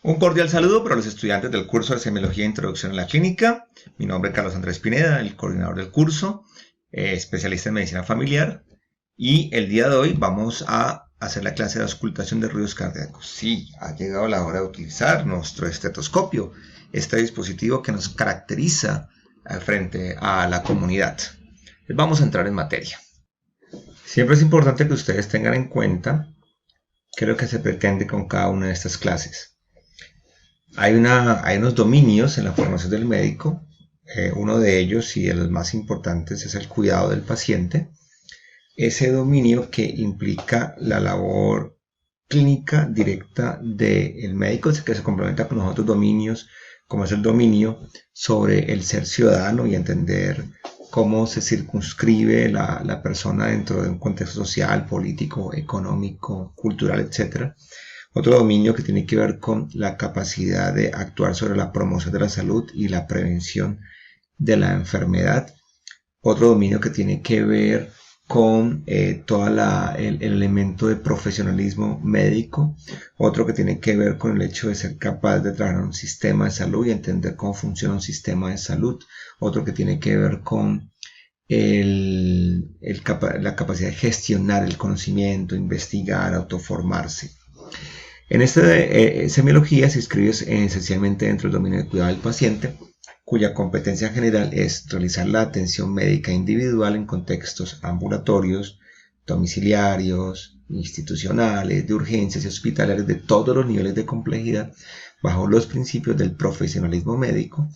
Un cordial saludo para los estudiantes del curso de Semiología e Introducción a la Clínica. Mi nombre es Carlos Andrés Pineda, el coordinador del curso, especialista en medicina familiar. Y el día de hoy vamos a hacer la clase de auscultación de ruidos cardíacos. Sí, ha llegado la hora de utilizar nuestro estetoscopio, este dispositivo que nos caracteriza frente a la comunidad. Vamos a entrar en materia. Siempre es importante que ustedes tengan en cuenta qué es lo que se pretende con cada una de estas clases. Hay unos dominios en la formación del médico. Uno de ellos y de los más importantes es el cuidado del paciente. Ese dominio que implica la labor clínica directa del médico, que se complementa con los otros dominios, como es el dominio sobre el ser ciudadano y entender cómo se circunscribe la persona dentro de un contexto social, político, económico, cultural, etc. Otro dominio que tiene que ver con la capacidad de actuar sobre la promoción de la salud y la prevención de la enfermedad. Otro dominio que tiene que ver con todo el elemento de profesionalismo médico. Otro que tiene que ver con el hecho de ser capaz de trabajar en un sistema de salud y entender cómo funciona un sistema de salud. Otro que tiene que ver con la capacidad de gestionar el conocimiento, investigar, autoformarse. En esta semiología se inscribe esencialmente dentro del dominio de cuidado del paciente, cuya competencia general es realizar la atención médica individual en contextos ambulatorios, domiciliarios, institucionales, de urgencias y hospitalarios de todos los niveles de complejidad, bajo los principios del profesionalismo médico,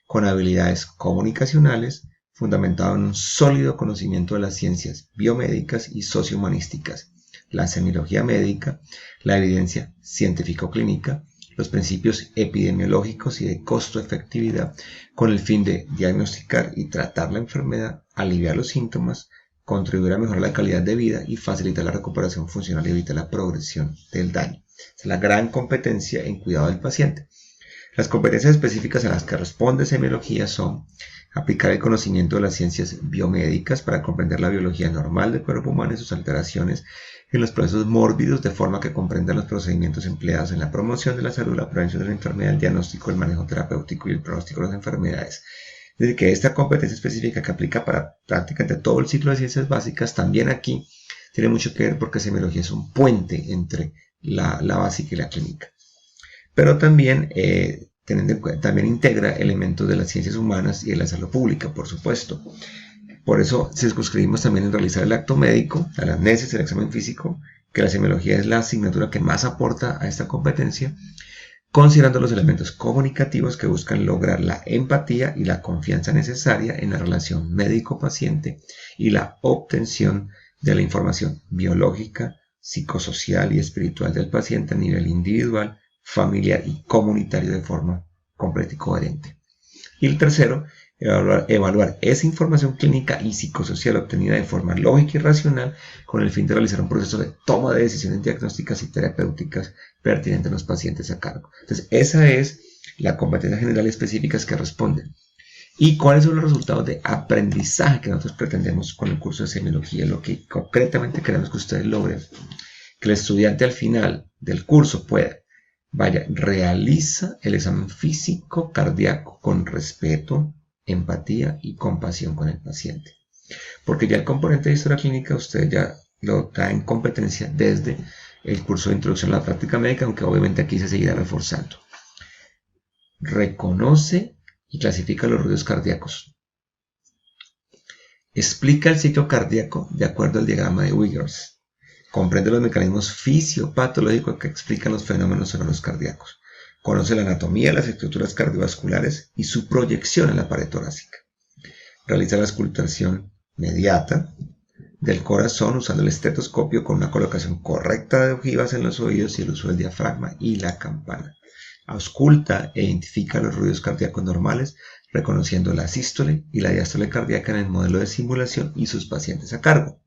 con habilidades comunicacionales, fundamentado en un sólido conocimiento de las ciencias biomédicas y sociohumanísticas, la semiología médica, la evidencia científico-clínica, los principios epidemiológicos y de costo-efectividad, con el fin de diagnosticar y tratar la enfermedad, aliviar los síntomas, contribuir a mejorar la calidad de vida y facilitar la recuperación funcional y evitar la progresión del daño. Es la gran competencia en cuidado del paciente. Las competencias específicas a las que responde semiología son aplicar el conocimiento de las ciencias biomédicas para comprender la biología normal del cuerpo humano y sus alteraciones en los procesos mórbidos, de forma que comprendan los procedimientos empleados en la promoción de la salud, la prevención de la enfermedad, el diagnóstico, el manejo terapéutico y el pronóstico de las enfermedades. Es decir, que esta competencia específica que aplica para prácticamente todo el ciclo de ciencias básicas, también aquí tiene mucho que ver porque semiología es un puente entre la básica y la clínica. Pero también también integra elementos de las ciencias humanas y de la salud pública, por supuesto. Por eso circunscribimos también en realizar el acto médico, la anamnesis, el examen físico, que la semiología es la asignatura que más aporta a esta competencia, considerando los elementos comunicativos que buscan lograr la empatía y la confianza necesaria en la relación médico-paciente y la obtención de la información biológica, psicosocial y espiritual del paciente a nivel individual, familiar y comunitario de forma completa y coherente. Y el tercero, evaluar esa información clínica y psicosocial obtenida de forma lógica y racional con el fin de realizar un proceso de toma de decisiones diagnósticas y terapéuticas pertinentes a los pacientes a cargo. Entonces, esa es la competencia general y específicas que responden. ¿Y cuáles son los resultados de aprendizaje que nosotros pretendemos con el curso de semiología? Lo que concretamente queremos que ustedes logren. Que el estudiante al final del curso pueda realiza el examen físico cardíaco con respeto, empatía y compasión con el paciente. Porque ya el componente de historia clínica usted ya lo trae en competencia desde el curso de introducción a la práctica médica, aunque obviamente aquí se seguirá reforzando. Reconoce y clasifica los ruidos cardíacos. Explica el ciclo cardíaco de acuerdo al diagrama de Wiggers. Comprende los mecanismos fisiopatológicos que explican los fenómenos sonoros cardíacos. Conoce la anatomía de las estructuras cardiovasculares y su proyección en la pared torácica. Realiza la auscultación mediata del corazón usando el estetoscopio con una colocación correcta de ojivas en los oídos y el uso del diafragma y la campana. Ausculta e identifica los ruidos cardíacos normales, reconociendo la sístole y la diástole cardíaca en el modelo de simulación y sus pacientes a cargo.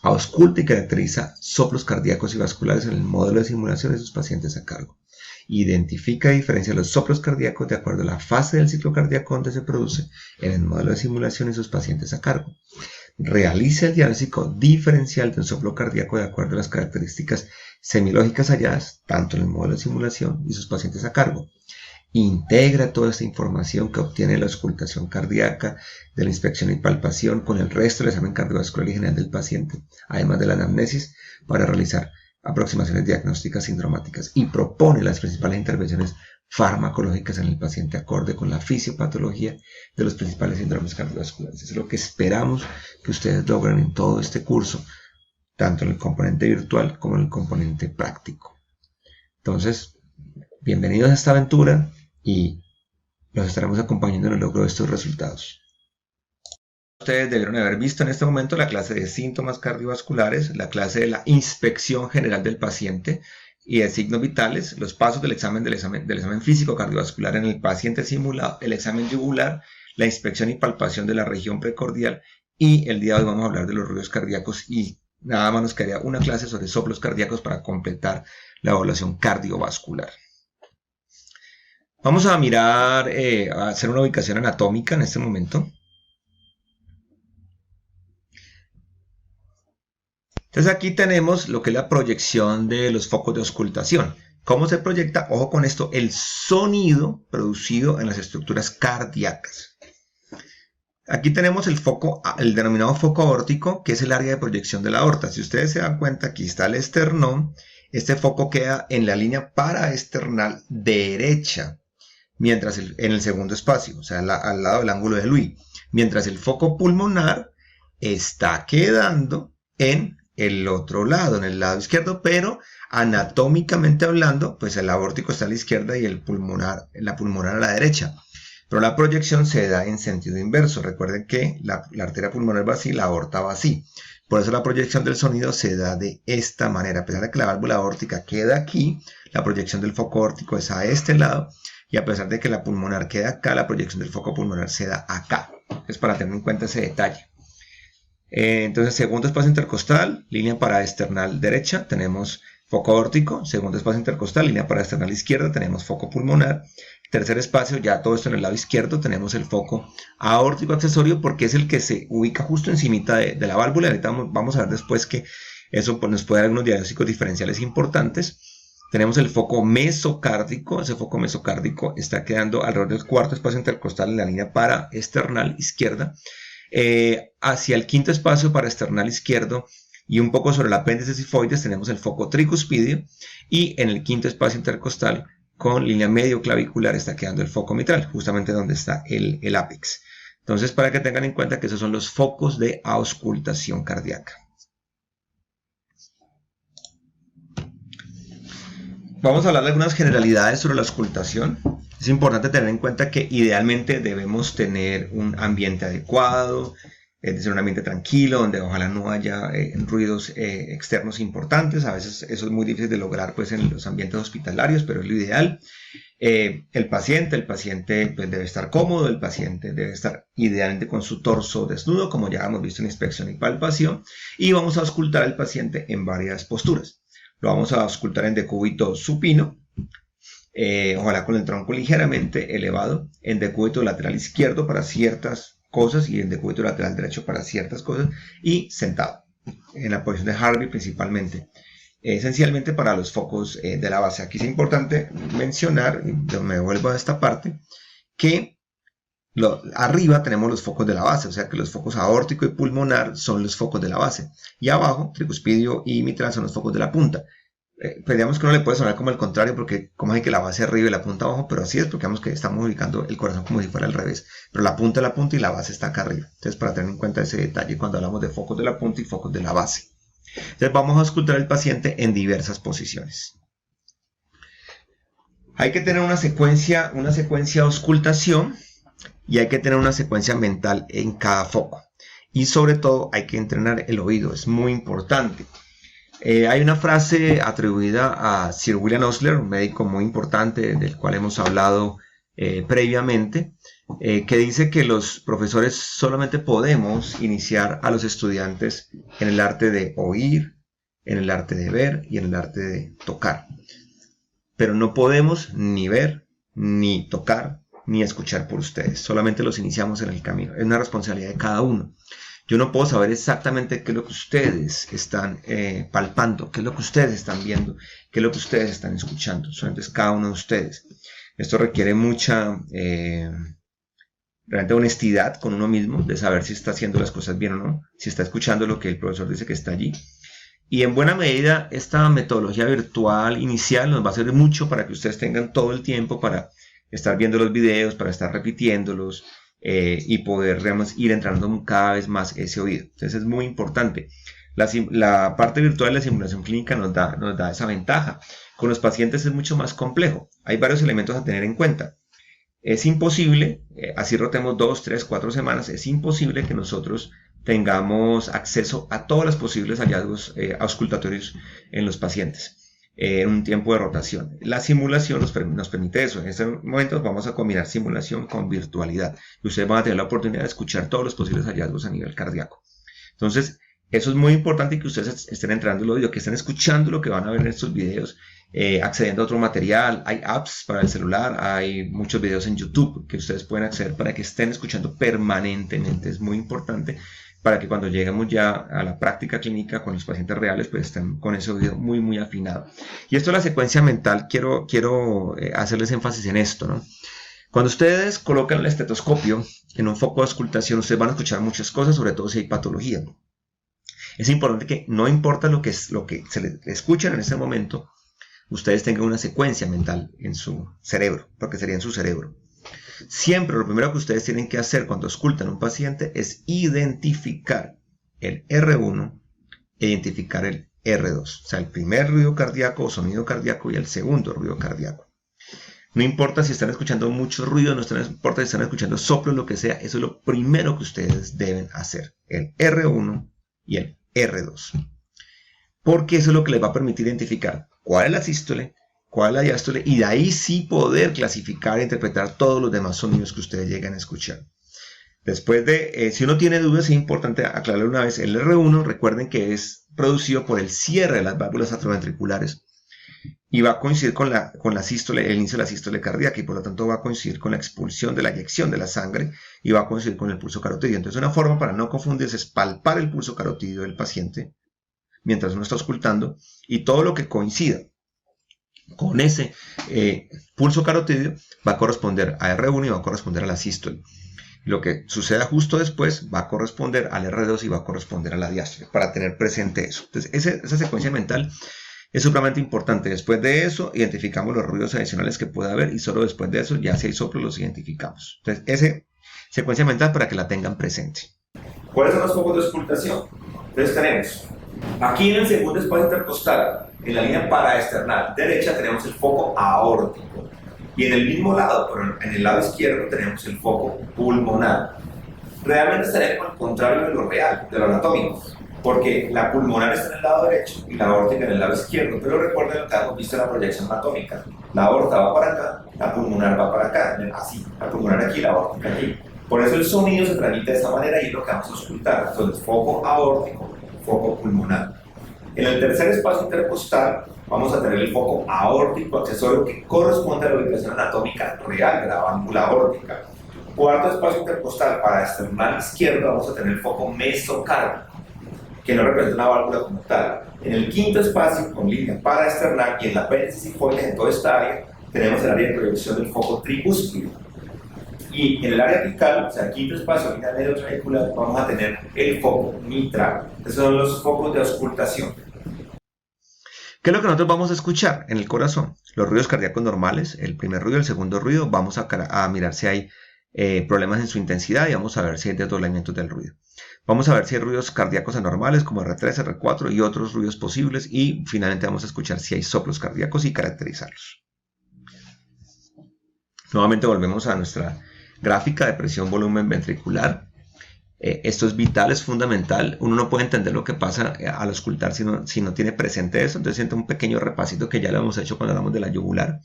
Ausculta y caracteriza soplos cardíacos y vasculares en el modelo de simulación de sus pacientes a cargo. Identifica y diferencia los soplos cardíacos de acuerdo a la fase del ciclo cardíaco donde se produce en el modelo de simulación y sus pacientes a cargo. realiza el diagnóstico diferencial de un soplo cardíaco de acuerdo a las características semiológicas halladas, tanto en el modelo de simulación y sus pacientes a cargo. Integra toda esta información que obtiene de la auscultación cardíaca, de la inspección y palpación con el resto del examen cardiovascular y general del paciente, además de la anamnesis, para realizar aproximaciones diagnósticas sindromáticas y propone las principales intervenciones farmacológicas en el paciente acorde con la fisiopatología de los principales síndromes cardiovasculares. Eso es lo que esperamos que ustedes logren en todo este curso, tanto en el componente virtual como en el componente práctico. Entonces, bienvenidos a esta aventura y los estaremos acompañando en el logro de estos resultados. Ustedes debieron haber visto en este momento la clase de síntomas cardiovasculares, la clase de la inspección general del paciente y de signos vitales, los pasos del examen físico cardiovascular en el paciente simulado, el examen yugular, la inspección y palpación de la región precordial, y el día de hoy vamos a hablar de los ruidos cardíacos y nada más nos quedaría una clase sobre soplos cardíacos para completar la evaluación cardiovascular. Vamos a mirar, a hacer una ubicación anatómica en este momento. Entonces aquí tenemos lo que es la proyección de los focos de auscultación. ¿Cómo se proyecta? Ojo con esto, el sonido producido en las estructuras cardíacas. Aquí tenemos el foco, el denominado foco aórtico, que es el área de proyección de la aorta. Si ustedes se dan cuenta, aquí está el esternón. Este foco queda en la línea paraesternal derecha, mientras en el segundo espacio, o sea, al lado del ángulo de Louis. Mientras el foco pulmonar está quedando en el otro lado, en el lado izquierdo, pero anatómicamente hablando, pues el aórtico está a la izquierda y la pulmonar a la derecha. Pero la proyección se da en sentido inverso. Recuerden que la arteria pulmonar va así, la aorta va así. Por eso la proyección del sonido se da de esta manera. A pesar de que la válvula aórtica queda aquí, la proyección del foco aórtico es a este lado. Y a pesar de que la pulmonar queda acá, la proyección del foco pulmonar se da acá. Es para tener en cuenta ese detalle. Entonces, segundo espacio intercostal, línea paraesternal derecha, tenemos foco aórtico. Segundo espacio intercostal, línea paraesternal izquierda, tenemos foco pulmonar. Tercer espacio, ya todo esto en el lado izquierdo, tenemos el foco aórtico accesorio porque es el que se ubica justo encimita de la válvula. Ahorita vamos a ver después que eso nos puede dar algunos diagnósticos diferenciales importantes. Tenemos el foco mesocárdico. Ese foco mesocárdico está quedando alrededor del cuarto espacio intercostal en la línea paraesternal izquierda. Hacia el quinto espacio paraesternal izquierdo y un poco sobre el apéndice sifoides tenemos el foco tricuspidio, y en el quinto espacio intercostal con línea medio clavicular está quedando el foco mitral, justamente donde está el ápex. Entonces, para que tengan en cuenta que esos son los focos de auscultación cardíaca. Vamos a hablar de algunas generalidades sobre la auscultación. Es importante tener en cuenta que idealmente debemos tener un ambiente adecuado, es decir, un ambiente tranquilo, donde ojalá no haya ruidos externos importantes. A veces eso es muy difícil de lograr pues, en los ambientes hospitalarios, pero es lo ideal. El paciente pues, debe estar cómodo, el paciente debe estar idealmente con su torso desnudo, como ya hemos visto en inspección y palpación, y vamos a auscultar al paciente en varias posturas. Lo vamos a auscultar en decúbito supino, ojalá con el tronco ligeramente elevado, en decúbito lateral izquierdo para ciertas cosas y en decúbito lateral derecho para ciertas cosas, y sentado, en la posición de Harvey principalmente, esencialmente para los focos de la base. Aquí es importante mencionar, yo me vuelvo a esta parte, que arriba tenemos los focos de la base, o sea que los focos aórtico y pulmonar son los focos de la base, y abajo tricuspidio y mitral son los focos de la punta. Pues digamos que no le puede sonar como el contrario, porque como hay que la base arriba y la punta abajo, pero así es porque digamos que estamos ubicando el corazón como si fuera al revés, pero la punta es la punta y la base está acá arriba. Entonces, para tener en cuenta ese detalle cuando hablamos de focos de la punta y focos de la base. Entonces vamos a auscultar al paciente en diversas posiciones. Hay que tener una secuencia de auscultación y hay que tener una secuencia mental en cada foco. Y sobre todo hay que entrenar el oído, es muy importante. Hay una frase atribuida a Sir William Osler, un médico muy importante del cual hemos hablado previamente, que dice que los profesores solamente podemos iniciar a los estudiantes en el arte de oír, en el arte de ver y en el arte de tocar. Pero no podemos ni ver, ni tocar, ni escuchar por ustedes. Solamente los iniciamos en el camino. Es una responsabilidad de cada uno. Yo no puedo saber exactamente qué es lo que ustedes están palpando, qué es lo que ustedes están viendo, qué es lo que ustedes están escuchando. Solamente es cada uno de ustedes. Esto requiere mucha realmente honestidad con uno mismo, de saber si está haciendo las cosas bien o no, si está escuchando lo que el profesor dice que está allí. Y en buena medida esta metodología virtual inicial nos va a servir mucho para que ustedes tengan todo el tiempo para estar viendo los videos, para estar repitiéndolos y poder, digamos, ir entrenando cada vez más ese oído. Entonces es muy importante. La parte virtual de la simulación clínica nos da esa ventaja. Con los pacientes es mucho más complejo. Hay varios elementos a tener en cuenta. Es imposible, así rotemos 2, 3, 4 semanas, es imposible que nosotros tengamos acceso a todos los posibles hallazgos auscultatorios en los pacientes en un tiempo de rotación. La simulación nos permite eso. En este momento vamos a combinar simulación con virtualidad y ustedes van a tener la oportunidad de escuchar todos los posibles hallazgos a nivel cardíaco. Entonces, eso es muy importante, que ustedes estén entrando el oído, que estén escuchando lo que van a ver en estos videos, accediendo a otro material. Hay apps para el celular, hay muchos videos en YouTube que ustedes pueden acceder para que estén escuchando permanentemente. Es muy importante para que cuando lleguemos ya a la práctica clínica con los pacientes reales, pues estén con ese oído muy, muy afinado. Y esto de la secuencia mental, quiero hacerles énfasis en esto, ¿no? Cuando ustedes colocan el estetoscopio en un foco de auscultación, ustedes van a escuchar muchas cosas, sobre todo si hay patología. Es importante que no importa lo que se les escuchen en ese momento, ustedes tengan una secuencia mental en su cerebro, porque sería en su cerebro. Siempre lo primero que ustedes tienen que hacer cuando auscultan a un paciente es identificar el R1 e identificar el R2. O sea, el primer ruido cardíaco o sonido cardíaco y el segundo ruido cardíaco. No importa si están escuchando mucho ruido, no importa si están escuchando soplo, lo que sea, eso es lo primero que ustedes deben hacer. El R1 y el R2. Porque eso es lo que les va a permitir identificar cuál es la sístole, cuál es la diástole, y de ahí sí poder clasificar e interpretar todos los demás sonidos que ustedes llegan a escuchar. Después de, si uno tiene dudas, es importante aclarar una vez, el R1, recuerden que es producido por el cierre de las válvulas atrioventriculares y va a coincidir con la sístole, el inicio de la sístole cardíaca, y por lo tanto va a coincidir con la expulsión de la eyección de la sangre y va a coincidir con el pulso carotidio. Entonces, una forma para no confundirse es palpar el pulso carotidio del paciente mientras uno está auscultando, y todo lo que coincida con ese pulso carotidio va a corresponder a R1 y va a corresponder a la sístole. Lo que suceda justo después va a corresponder al R2 y va a corresponder a la diástole, para tener presente eso. Entonces, esa secuencia mental es supremamente importante. Después de eso, identificamos los ruidos adicionales que pueda haber, y solo después de eso, ya si hay soplos, los identificamos. Entonces, esa secuencia mental para que la tengan presente. ¿Cuáles son los focos de auscultación? Entonces tenemos, aquí en el segundo espacio intercostal, en la línea paraesternal derecha, tenemos el foco aórtico. Y en el mismo lado, pero en el lado izquierdo, tenemos el foco pulmonar. Realmente estaría como al contrario de lo real, de lo anatómico, porque la pulmonar está en el lado derecho y la aórtica en el lado izquierdo. Pero recuerden lo que hemos visto en la proyección anatómica. La aorta va para acá, la pulmonar va para acá, así, la pulmonar aquí, la aórtica aquí. Por eso el sonido se transmite de esta manera y es lo que vamos a auscultar. Entonces, foco aórtico, foco pulmonar. En el tercer espacio intercostal vamos a tener el foco aórtico accesorio, que corresponde a la ubicación anatómica real de la válvula aórtica. Cuarto espacio intercostal paraesternal izquierdo vamos a tener el foco mesocárdico, que no representa una válvula como tal. En el quinto espacio, con línea paraesternal, y en la apéndice sifoides, en toda esta área, tenemos el área de proyección del foco tricúspide. Y en el área apical, o sea, quinto espacio, línea medio trabecular, vamos a tener el foco mitral. Esos son los focos de auscultación. ¿Qué es lo que nosotros vamos a escuchar en el corazón? Los ruidos cardíacos normales, el primer ruido, el segundo ruido. Vamos a mirar si hay problemas en su intensidad y vamos a ver si hay desdoblamientos del ruido. Vamos a ver si hay ruidos cardíacos anormales como R3, R4 y otros ruidos posibles, y finalmente vamos a escuchar si hay soplos cardíacos y caracterizarlos. Nuevamente volvemos a nuestra gráfica de presión volumen ventricular. Esto es vital, es fundamental. Uno no puede entender lo que pasa al auscultar si no tiene presente eso. Entonces siento un pequeño repasito que ya lo hemos hecho cuando hablamos de la yugular.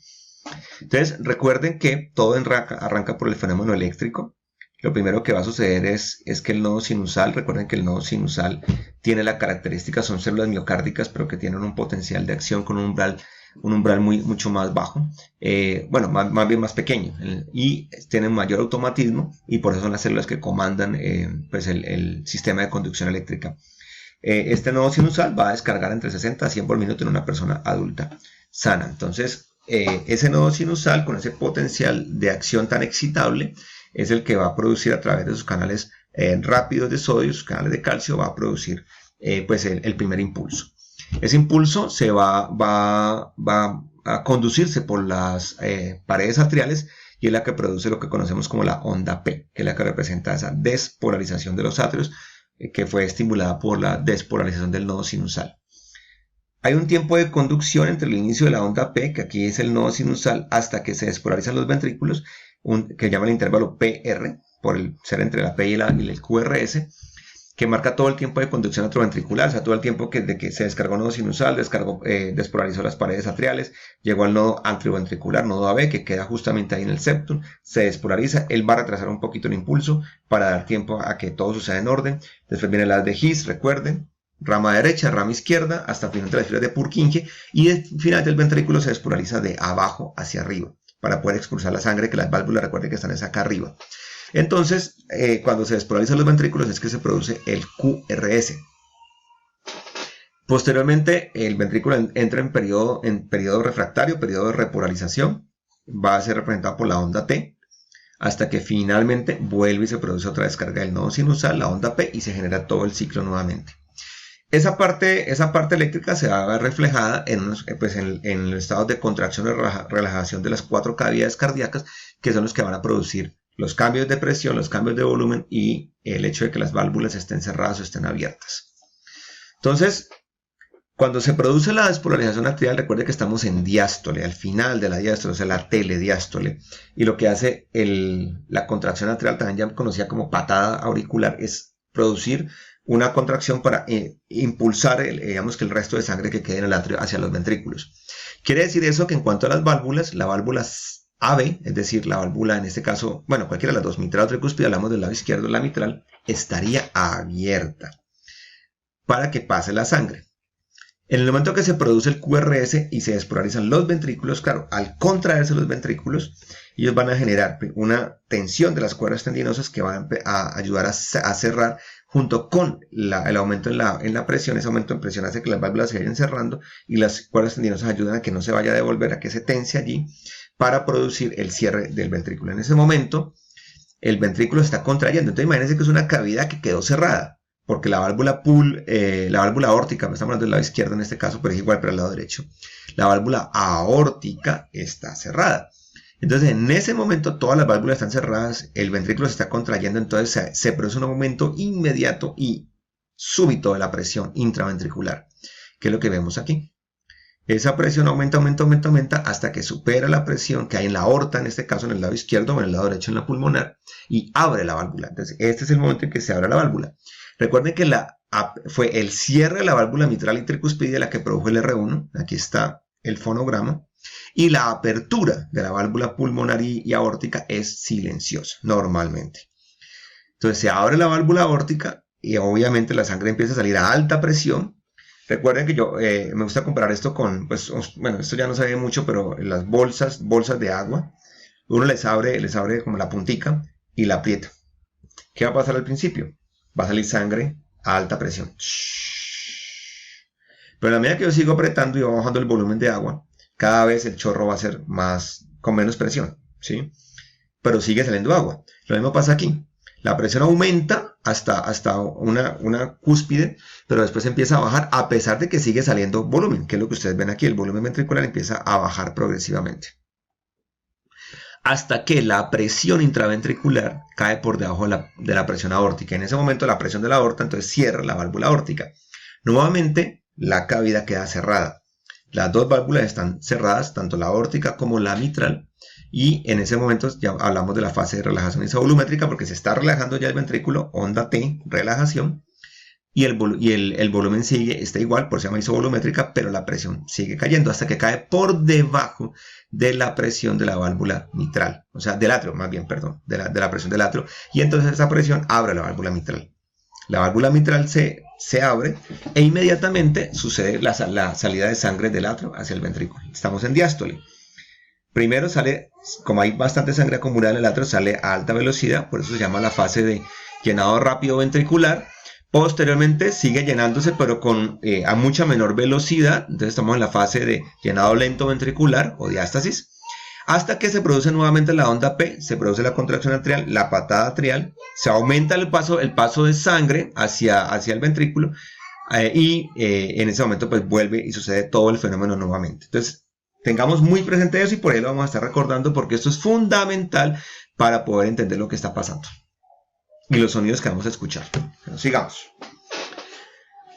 Entonces recuerden que todo arranca por el fenómeno eléctrico. Lo primero que va a suceder es que el nodo sinusal, recuerden que el nodo sinusal tiene la característica, son células miocárdicas, pero que tienen un potencial de acción con un umbral un umbral mucho más bajo, bueno, más bien más pequeño, y tienen mayor automatismo, y por eso son las células que comandan pues el sistema de conducción eléctrica. Este nodo sinusal va a descargar entre 60 a 100 por minuto en una persona adulta sana. Entonces, ese nodo sinusal con ese potencial de acción tan excitable es el que va a producir a través de sus canales rápidos de sodio, sus canales de calcio, va a producir pues el primer impulso. Ese impulso se va a conducirse por las paredes atriales y es la que produce lo que conocemos como la onda P, que es la que representa esa despolarización de los atrios que fue estimulada por la despolarización del nodo sinusal. Hay un tiempo de conducción entre el inicio de la onda P, que aquí es el nodo sinusal, hasta que se despolarizan los ventrículos, que llama el intervalo PR, por el ser entre la P y el QRS, que marca todo el tiempo de conducción atrioventricular, o sea, todo el tiempo de que se descargó el nodo sinusal, despolarizó las paredes atriales, llegó al nodo atrioventricular, nodo AB, que queda justamente ahí en el septum, se despolariza, él va a retrasar un poquito el impulso para dar tiempo a que todo suceda en orden. Después viene la de His, recuerden, rama derecha, rama izquierda, hasta el final de las filas de Purkinje, y el final del ventrículo se despolariza de abajo hacia arriba, para poder expulsar la sangre, que las válvulas, recuerden que están acá arriba. Entonces, cuando se despolarizan los ventrículos es que se produce el QRS. Posteriormente, el ventrículo entra en periodo refractario, periodo de repolarización. Va a ser representado por la onda T, hasta que finalmente vuelve y se produce otra descarga del nodo sinusal, la onda P, y se genera todo el ciclo nuevamente. Esa parte eléctrica se va a ver reflejada en el estado de contracción y relajación de las 4 cavidades cardíacas, que son los que van a producir los cambios de presión, los cambios de volumen y el hecho de que las válvulas estén cerradas o estén abiertas. Entonces, cuando se produce la despolarización atrial, recuerde que estamos en diástole, al final de la diástole, o sea, la telediástole. Y lo que hace la contracción atrial, también ya conocida como patada auricular, es producir una contracción para impulsar digamos que el resto de sangre que quede en el atrio hacia los ventrículos. Quiere decir eso que en cuanto a las válvulas, la válvula AB, es decir, la válvula en este caso, bueno, cualquiera de las dos, mitral o tricúspide, hablamos del lado izquierdo, la mitral, estaría abierta para que pase la sangre. En el momento que se produce el QRS y se despolarizan los ventrículos, claro, al contraerse los ventrículos, ellos van a generar una tensión de las cuerdas tendinosas que van a ayudar a cerrar junto con el aumento en la presión. Ese aumento en presión hace que las válvulas se vayan cerrando y las cuerdas tendinosas ayudan a que no se vaya a devolver, a que se tense allí para producir el cierre del ventrículo. En ese momento, el ventrículo se está contrayendo. Entonces, imagínense que es una cavidad que quedó cerrada, porque la válvula aórtica, estamos hablando del lado izquierdo en este caso, pero es igual para el lado derecho, la válvula aórtica está cerrada. Entonces, en ese momento, todas las válvulas están cerradas, el ventrículo se está contrayendo, entonces se produce un aumento inmediato y súbito de la presión intraventricular, que es lo que vemos aquí. Esa presión aumenta hasta que supera la presión que hay en la aorta, en este caso en el lado izquierdo o en el lado derecho en la pulmonar, y abre la válvula. Entonces, este es el momento en que se abre la válvula. Recuerden que fue el cierre de la válvula mitral y tricuspidia la que produjo el R1, aquí está el fonograma, y la apertura de la válvula pulmonar y aórtica es silenciosa, normalmente. Entonces se abre la válvula aórtica y obviamente la sangre empieza a salir a alta presión. Recuerden que yo me gusta comparar esto con, pues, bueno, esto ya no se ve mucho, pero las bolsas de agua, uno les abre como la puntica y la aprieta. ¿Qué va a pasar al principio? Va a salir sangre a alta presión. Pero a la medida que yo sigo apretando y va bajando el volumen de agua, cada vez el chorro va a ser con menos presión, ¿sí? Pero sigue saliendo agua. Lo mismo pasa aquí. La presión aumenta hasta una cúspide, pero después empieza a bajar a pesar de que sigue saliendo volumen, que es lo que ustedes ven aquí. El volumen ventricular empieza a bajar progresivamente, hasta que la presión intraventricular cae por debajo de la presión aórtica. En ese momento la presión de la aorta entonces cierra la válvula aórtica. Nuevamente la cavidad queda cerrada. Las dos válvulas están cerradas, tanto la aórtica como la mitral, y en ese momento ya hablamos de la fase de relajación isovolumétrica porque se está relajando ya el ventrículo, onda T, relajación, y el volumen está igual, por eso se llama isovolumétrica, pero la presión sigue cayendo hasta que cae por debajo de la presión de la válvula mitral, o sea, del atrio, más bien, perdón, de la presión del atrio, y entonces esa presión abre la válvula mitral. La válvula mitral se abre e inmediatamente sucede la salida de sangre del atrio hacia el ventrículo. Estamos en diástole. Primero sale, como hay bastante sangre acumulada en el atrio, sale a alta velocidad, por eso se llama la fase de llenado rápido ventricular. Posteriormente sigue llenándose, pero a mucha menor velocidad. Entonces estamos en la fase de llenado lento ventricular o diástasis. Hasta que se produce nuevamente la onda P, se produce la contracción atrial, la patada atrial, se aumenta el paso de sangre hacia el ventrículo y en ese momento pues vuelve y sucede todo el fenómeno nuevamente. Entonces tengamos muy presente eso y por ahí lo vamos a estar recordando porque esto es fundamental para poder entender lo que está pasando y los sonidos que vamos a escuchar. Bueno, sigamos.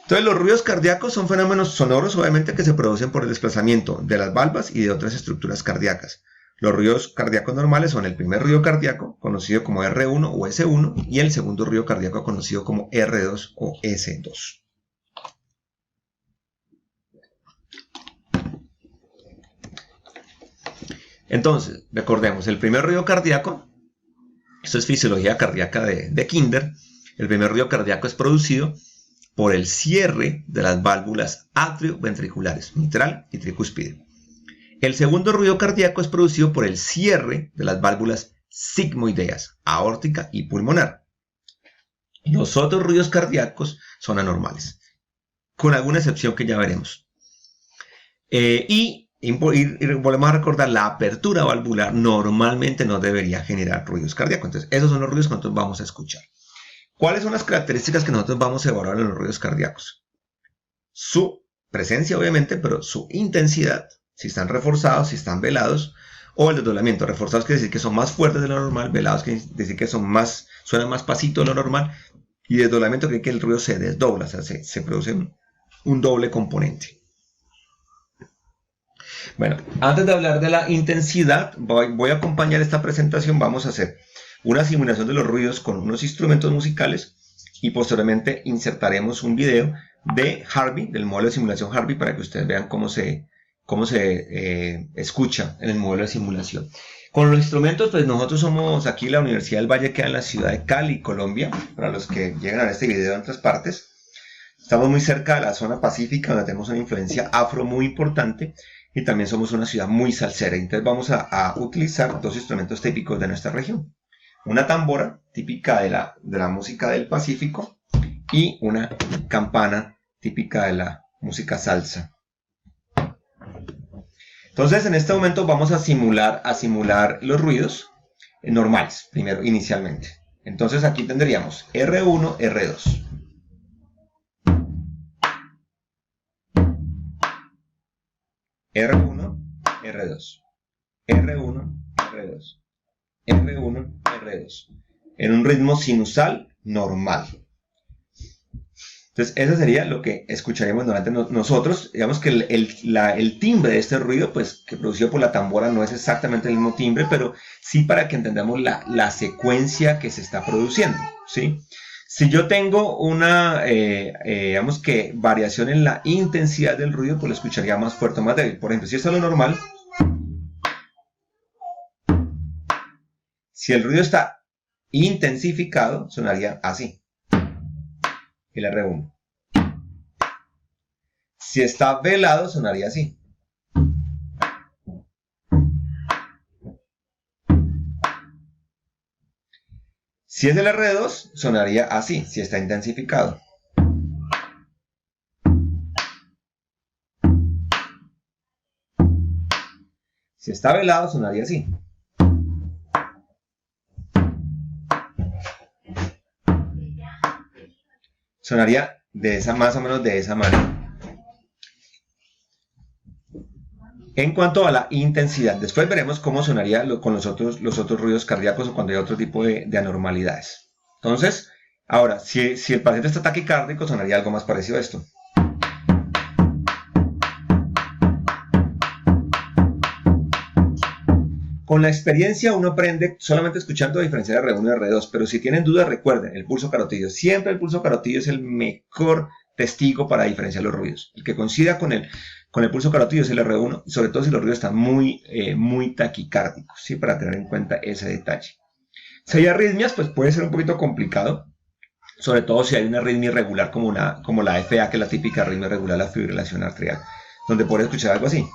Entonces los ruidos cardíacos son fenómenos sonoros obviamente que se producen por el desplazamiento de las valvas y de otras estructuras cardíacas. Los ruidos cardíacos normales son el primer ruido cardíaco, conocido como R1 o S1, y el segundo ruido cardíaco, conocido como R2 o S2. Entonces, recordemos, el primer ruido cardíaco, esto es fisiología cardíaca de Kinder, el primer ruido cardíaco es producido por el cierre de las válvulas atrioventriculares, mitral y tricúspide. El segundo ruido cardíaco es producido por el cierre de las válvulas sigmoideas, aórtica y pulmonar. Los otros ruidos cardíacos son anormales, con alguna excepción que ya veremos. Y volvemos a recordar, la apertura valvular normalmente no debería generar ruidos cardíacos. Entonces, esos son los ruidos que nosotros vamos a escuchar. ¿Cuáles son las características que nosotros vamos a evaluar en los ruidos cardíacos? Su presencia, obviamente, pero su intensidad, si están reforzados, si están velados, o el desdoblamiento. Reforzados quiere decir que son más fuertes de lo normal, velados quiere decir que suenan más pasito de lo normal, y desdoblamiento quiere decir que el ruido se desdobla, o sea, se produce un doble componente. Bueno, antes de hablar de la intensidad, voy a acompañar esta presentación, vamos a hacer una simulación de los ruidos con unos instrumentos musicales y posteriormente insertaremos un video de Harvey, del modelo de simulación Harvey, para que ustedes vean cómo se escucha en el modelo de simulación. Con los instrumentos, pues nosotros somos aquí, la Universidad del Valle queda en la ciudad de Cali, Colombia, para los que llegan a ver este video en otras partes. Estamos muy cerca de la zona pacífica, donde tenemos una influencia afro muy importante, y también somos una ciudad muy salsera. Entonces vamos a utilizar dos instrumentos típicos de nuestra región. Una tambora, típica de la música del Pacífico, y una campana, típica de la música salsa. Entonces, en este momento vamos a simular los ruidos normales, primero, inicialmente. Entonces, aquí tendríamos R1, R2. R1, R2. R1, R2. R1, R2. En un ritmo sinusal normal. Entonces, eso sería lo que escucharíamos normalmente nosotros. Digamos que el timbre de este ruido, pues, que producido por la tambora no es exactamente el mismo timbre, pero sí para que entendamos la secuencia que se está produciendo, ¿sí? Si yo tengo una, digamos que variación en la intensidad del ruido, pues lo escucharía más fuerte o más débil. Por ejemplo, si esto es lo normal, si el ruido está intensificado, sonaría así. El R1. Si está velado, sonaría así. Si es el R2, sonaría así, si está intensificado. Si está velado, sonaría así. Sonaría más o menos de esa manera. En cuanto a la intensidad, después veremos cómo sonaría con los otros ruidos cardíacos o cuando hay otro tipo de anormalidades. Entonces, ahora, si el paciente está taquicárdico, sonaría algo más parecido a esto. Con la experiencia uno aprende solamente escuchando a diferenciar R1 y R2, pero si tienen dudas recuerden, el pulso carotídeo. Siempre el pulso carotídeo es el mejor testigo para diferenciar los ruidos. El que coincida con el pulso carotídeo es el R1, sobre todo si los ruidos están muy taquicárdicos, ¿sí? Para tener en cuenta ese detalle. Si hay arritmias, pues puede ser un poquito complicado. sobre todo si hay una arritmia irregular como la FA, que es la típica arritmia irregular, la fibrilación arterial, donde puedes escuchar algo así.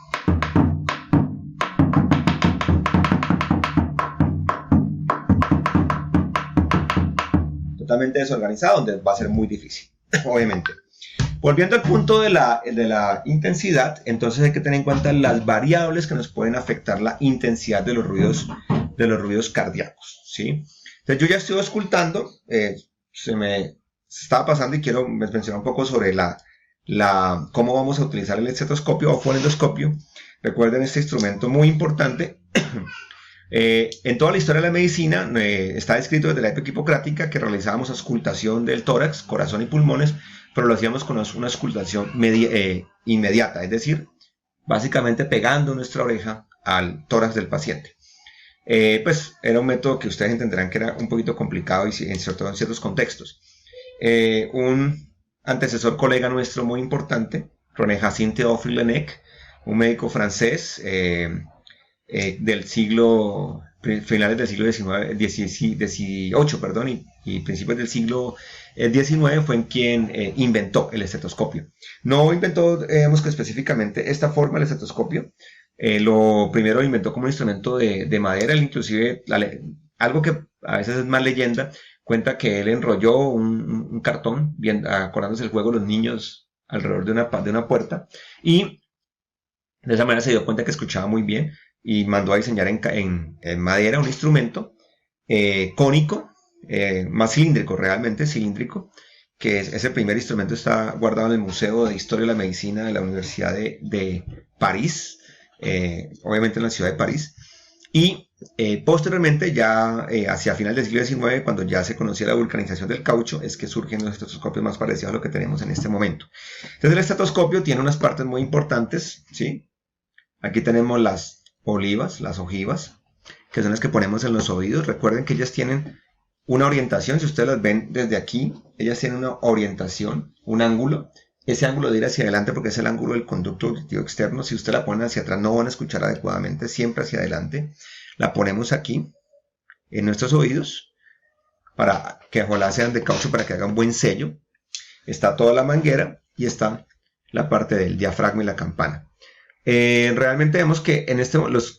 Totalmente desorganizado, donde va a ser muy difícil, obviamente. Volviendo al punto de la intensidad, entonces hay que tener en cuenta las variables que nos pueden afectar la intensidad de los ruidos cardíacos, ¿sí? Entonces yo ya estoy auscultando, se me estaba pasando y quiero mencionar un poco sobre cómo vamos a utilizar el estetoscopio o fonendoscopio. Recuerden este instrumento muy importante. En toda la historia de la medicina está descrito desde la época hipocrática que realizábamos auscultación del tórax, corazón y pulmones, pero lo hacíamos con una auscultación inmediata, es decir, básicamente pegando nuestra oreja al tórax del paciente. Pues era un método que ustedes entenderán que era un poquito complicado y sobre todo en ciertos contextos. Un antecesor colega nuestro muy importante, René Jacinthe Théophile Laennec, un médico francés del siglo, finales del siglo XVIII, perdón, y principios del siglo XIX, fue en quien inventó el estetoscopio. No inventó, digamos que específicamente esta forma del estetoscopio. Lo primero lo inventó como un instrumento de madera, inclusive algo que a veces es más leyenda, cuenta que él enrolló un cartón, acordándose del juego de los niños alrededor de una puerta, y de esa manera se dio cuenta que escuchaba muy bien y mandó a diseñar en madera un instrumento cónico, más cilíndrico, realmente cilíndrico, que ese primer instrumento está guardado en el Museo de Historia de la Medicina de la Universidad de París, obviamente en la ciudad de París, y posteriormente ya hacia final del siglo XIX, cuando ya se conocía la vulcanización del caucho, es que surgen los estetoscopios más parecidos a lo que tenemos en este momento. Entonces el estetoscopio tiene unas partes muy importantes, ¿sí? Aquí tenemos las olivas, las ojivas, que son las que ponemos en los oídos. Recuerden que ellas tienen una orientación, si ustedes las ven desde aquí, ellas tienen una orientación, un ángulo. Ese ángulo de ir hacia adelante porque es el ángulo del conducto auditivo externo. Si usted la pone hacia atrás no van a escuchar adecuadamente, siempre hacia adelante. La ponemos aquí, en nuestros oídos, para que ojalá sean de caucho para que haga un buen sello. Está toda la manguera y está la parte del diafragma y la campana. Realmente vemos que en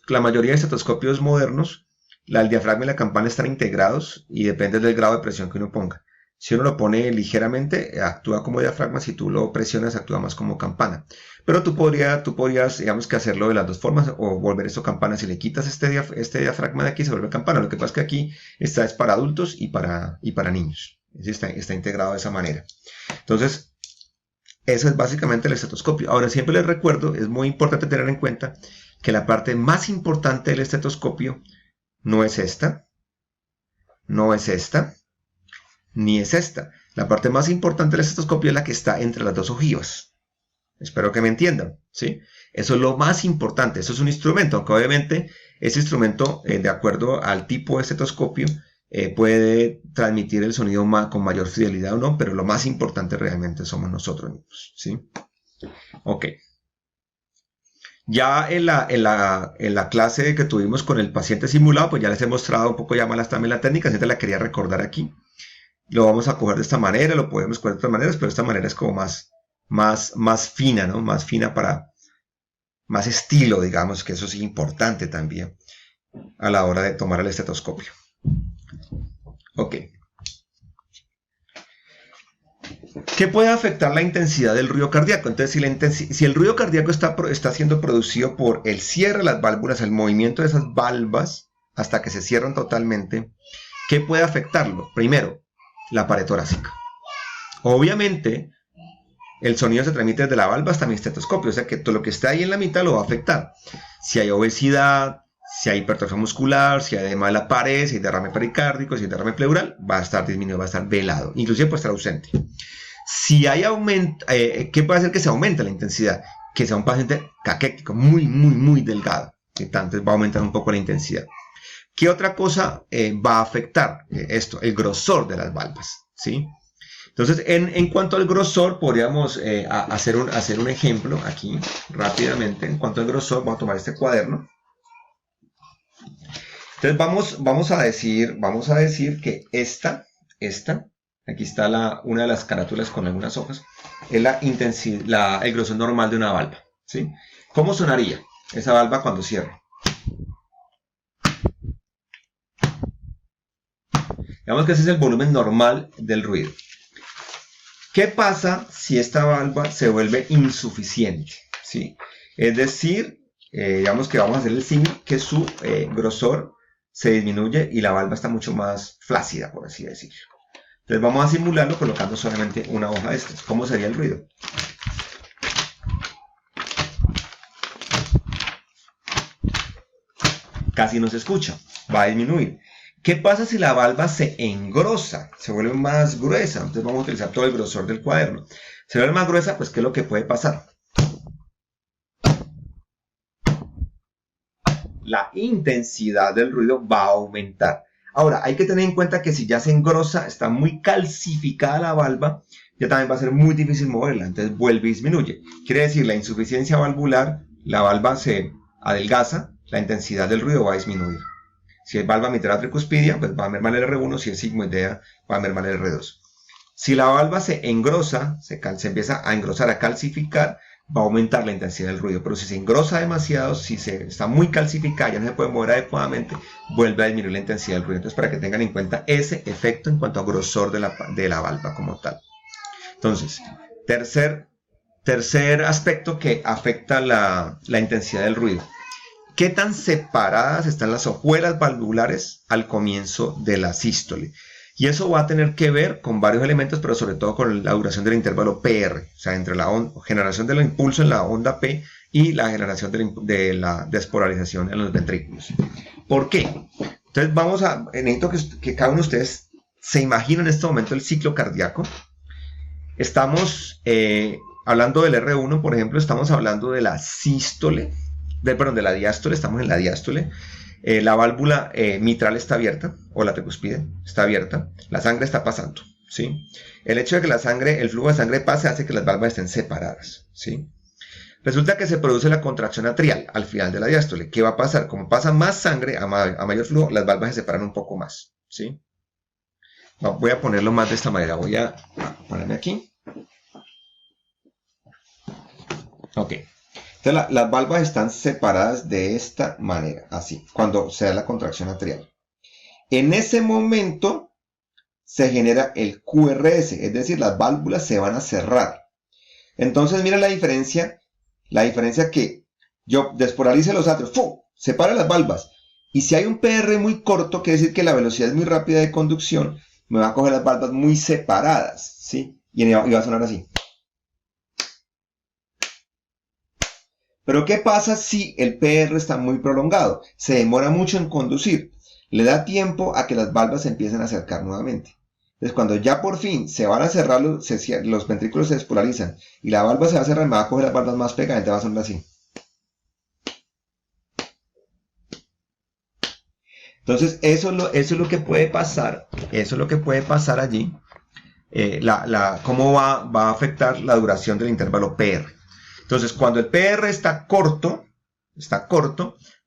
la mayoría de estetoscopios modernos, el diafragma y la campana están integrados y depende del grado de presión que uno ponga. Si uno lo pone ligeramente, actúa como diafragma. Si tú lo presionas, actúa más como campana. Pero tú podrías, digamos que hacerlo de las dos formas o volver esto campana. Si le quitas este diafragma de aquí, se vuelve campana. Lo que pasa es que aquí es para adultos y para niños. Está integrado de esa manera. Entonces, eso es básicamente el estetoscopio. Ahora, siempre les recuerdo, es muy importante tener en cuenta que la parte más importante del estetoscopio no es esta, ni es esta. La parte más importante del estetoscopio es la que está entre las dos ojivas. Espero que me entiendan, ¿sí? Eso es lo más importante. Eso es un instrumento, aunque obviamente ese instrumento, de acuerdo al tipo de estetoscopio, puede transmitir el sonido con mayor fidelidad o no, pero lo más importante realmente somos nosotros mismos, ¿sí? Ok. Ya en la clase que tuvimos con el paciente simulado, pues ya les he mostrado un poco ya más también la técnica, así te la quería recordar aquí. Lo vamos a coger de esta manera, lo podemos coger de otras maneras, pero esta manera es como más fina, ¿no? Más fina para más estilo, digamos, que eso es importante también a la hora de tomar el estetoscopio. Ok. ¿Qué puede afectar la intensidad del ruido cardíaco? Entonces, si el ruido cardíaco está siendo producido por el cierre de las válvulas, el movimiento de esas valvas hasta que se cierran totalmente, ¿qué puede afectarlo? Primero, la pared torácica. Obviamente, el sonido se transmite desde la valva hasta mi estetoscopio, o sea que todo lo que está ahí en la mitad lo va a afectar. Si hay obesidad, si hay hipertrofia muscular, si hay edema de la pared, si hay derrame pericárdico, si hay derrame pleural, va a estar disminuido, va a estar velado, inclusive puede estar ausente. Si hay aumento, ¿qué puede hacer que se aumente la intensidad? Que sea un paciente caquético, muy delgado, entonces va a aumentar un poco la intensidad. ¿Qué otra cosa va a afectar esto? El grosor de las valvas, ¿sí? Entonces, en cuanto al grosor, podríamos hacer un ejemplo aquí rápidamente. En cuanto al grosor, vamos a tomar este cuaderno. Entonces vamos a decir que esta aquí está una de las carátulas con algunas hojas, es el grosor normal de una valva, ¿sí? ¿Cómo sonaría esa valva cuando cierra? Digamos que ese es el volumen normal del ruido. ¿Qué pasa si esta valva se vuelve insuficiente? ¿Sí? Es decir, digamos que vamos a hacer el símil que su grosor se disminuye y la valva está mucho más flácida, por así decirlo. Entonces vamos a simularlo colocando solamente una hoja de estas. ¿Cómo sería el ruido? Casi no se escucha, va a disminuir. ¿Qué pasa si la valva se engrosa, se vuelve más gruesa? Entonces vamos a utilizar todo el grosor del cuaderno. Se vuelve más gruesa, pues ¿qué es lo que puede pasar? La intensidad del ruido va a aumentar. Ahora, hay que tener en cuenta que si ya se engrosa, está muy calcificada la valva, ya también va a ser muy difícil moverla, entonces vuelve y disminuye. Quiere decir, la insuficiencia valvular, la valva se adelgaza, la intensidad del ruido va a disminuir. Si es valva mitral tricuspidia, pues va a mermar el R1, si es sigmoidea, va a mermar el R2. Si la valva se engrosa, se empieza a engrosar, a calcificar, va a aumentar la intensidad del ruido, pero si se engrosa demasiado, si está muy calcificada, ya no se puede mover adecuadamente, vuelve a disminuir la intensidad del ruido. Entonces, para que tengan en cuenta ese efecto en cuanto a grosor de la valva como tal. Entonces, tercer aspecto que afecta la intensidad del ruido. ¿Qué tan separadas están las hojuelas valvulares al comienzo de la sístole? Y eso va a tener que ver con varios elementos, pero sobre todo con la duración del intervalo PR, o sea, entre la generación del impulso en la onda P y la generación de la despolarización en los ventrículos. ¿Por qué? Entonces necesito que cada uno de ustedes se imagine en este momento el ciclo cardíaco. Estamos hablando del R1, por ejemplo, estamos hablando de la sístole, de la diástole, estamos en la diástole. La válvula mitral está abierta, o la tricuspide está abierta, la sangre está pasando, ¿sí? El hecho de que el flujo de sangre pase hace que las válvulas estén separadas, ¿sí? Resulta que se produce la contracción atrial al final de la diástole. ¿Qué va a pasar? Como pasa más sangre a mayor flujo, las válvulas se separan un poco más, ¿sí? Voy a ponerlo más de esta manera, voy a ponerme aquí. Ok. Entonces las válvulas están separadas de esta manera, así, cuando se da la contracción atrial. En ese momento se genera el QRS, es decir, las válvulas se van a cerrar. Entonces mira la diferencia que yo despolarice los atrios, ¡fum!, separa las válvulas. Y si hay un PR muy corto, quiere decir que la velocidad es muy rápida de conducción, me va a coger las válvulas muy separadas, ¿sí? Y va a sonar así. Pero ¿qué pasa si el PR está muy prolongado? Se demora mucho en conducir. Le da tiempo a que las válvulas se empiecen a acercar nuevamente. Entonces, cuando ya por fin se van a cerrar, los ventrículos se despolarizan y la válvula se va a cerrar, me va a coger las válvulas más pegadas, va a sonar así. Entonces, eso es lo que puede pasar. Eso es lo que puede pasar allí. Cómo va a afectar la duración del intervalo PR. Entonces, cuando el PR está corto,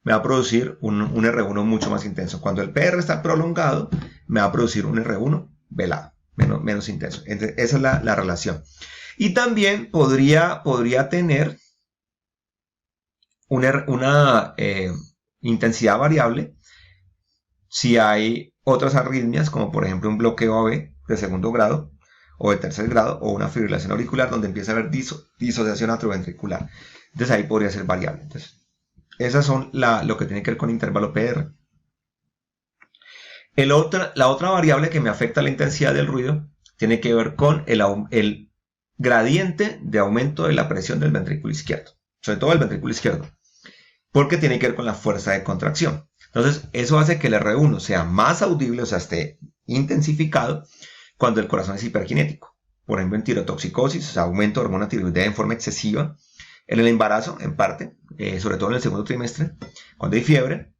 me va a producir un R1 mucho más intenso. Cuando el PR está prolongado, me va a producir un R1 velado, menos intenso. Entonces, esa es la relación. Y también podría tener una intensidad variable si hay otras arritmias, como por ejemplo un bloqueo AB de segundo grado, o de tercer grado, o una fibrilación auricular donde empieza a haber disociación atrioventricular. Entonces ahí podría ser variable. Entonces, esas son lo que tiene que ver con intervalo PR. La otra variable que me afecta la intensidad del ruido tiene que ver con el gradiente de aumento de la presión del ventrículo izquierdo, sobre todo el ventrículo izquierdo, porque tiene que ver con la fuerza de contracción. Entonces, eso hace que el R1 sea más audible, o sea, esté intensificado, cuando el corazón es hiperkinético. Por ejemplo, en tirotoxicosis, o sea, aumento de hormona tiroidea en forma excesiva. En el embarazo, en parte, sobre todo en el segundo trimestre, cuando hay fiebre,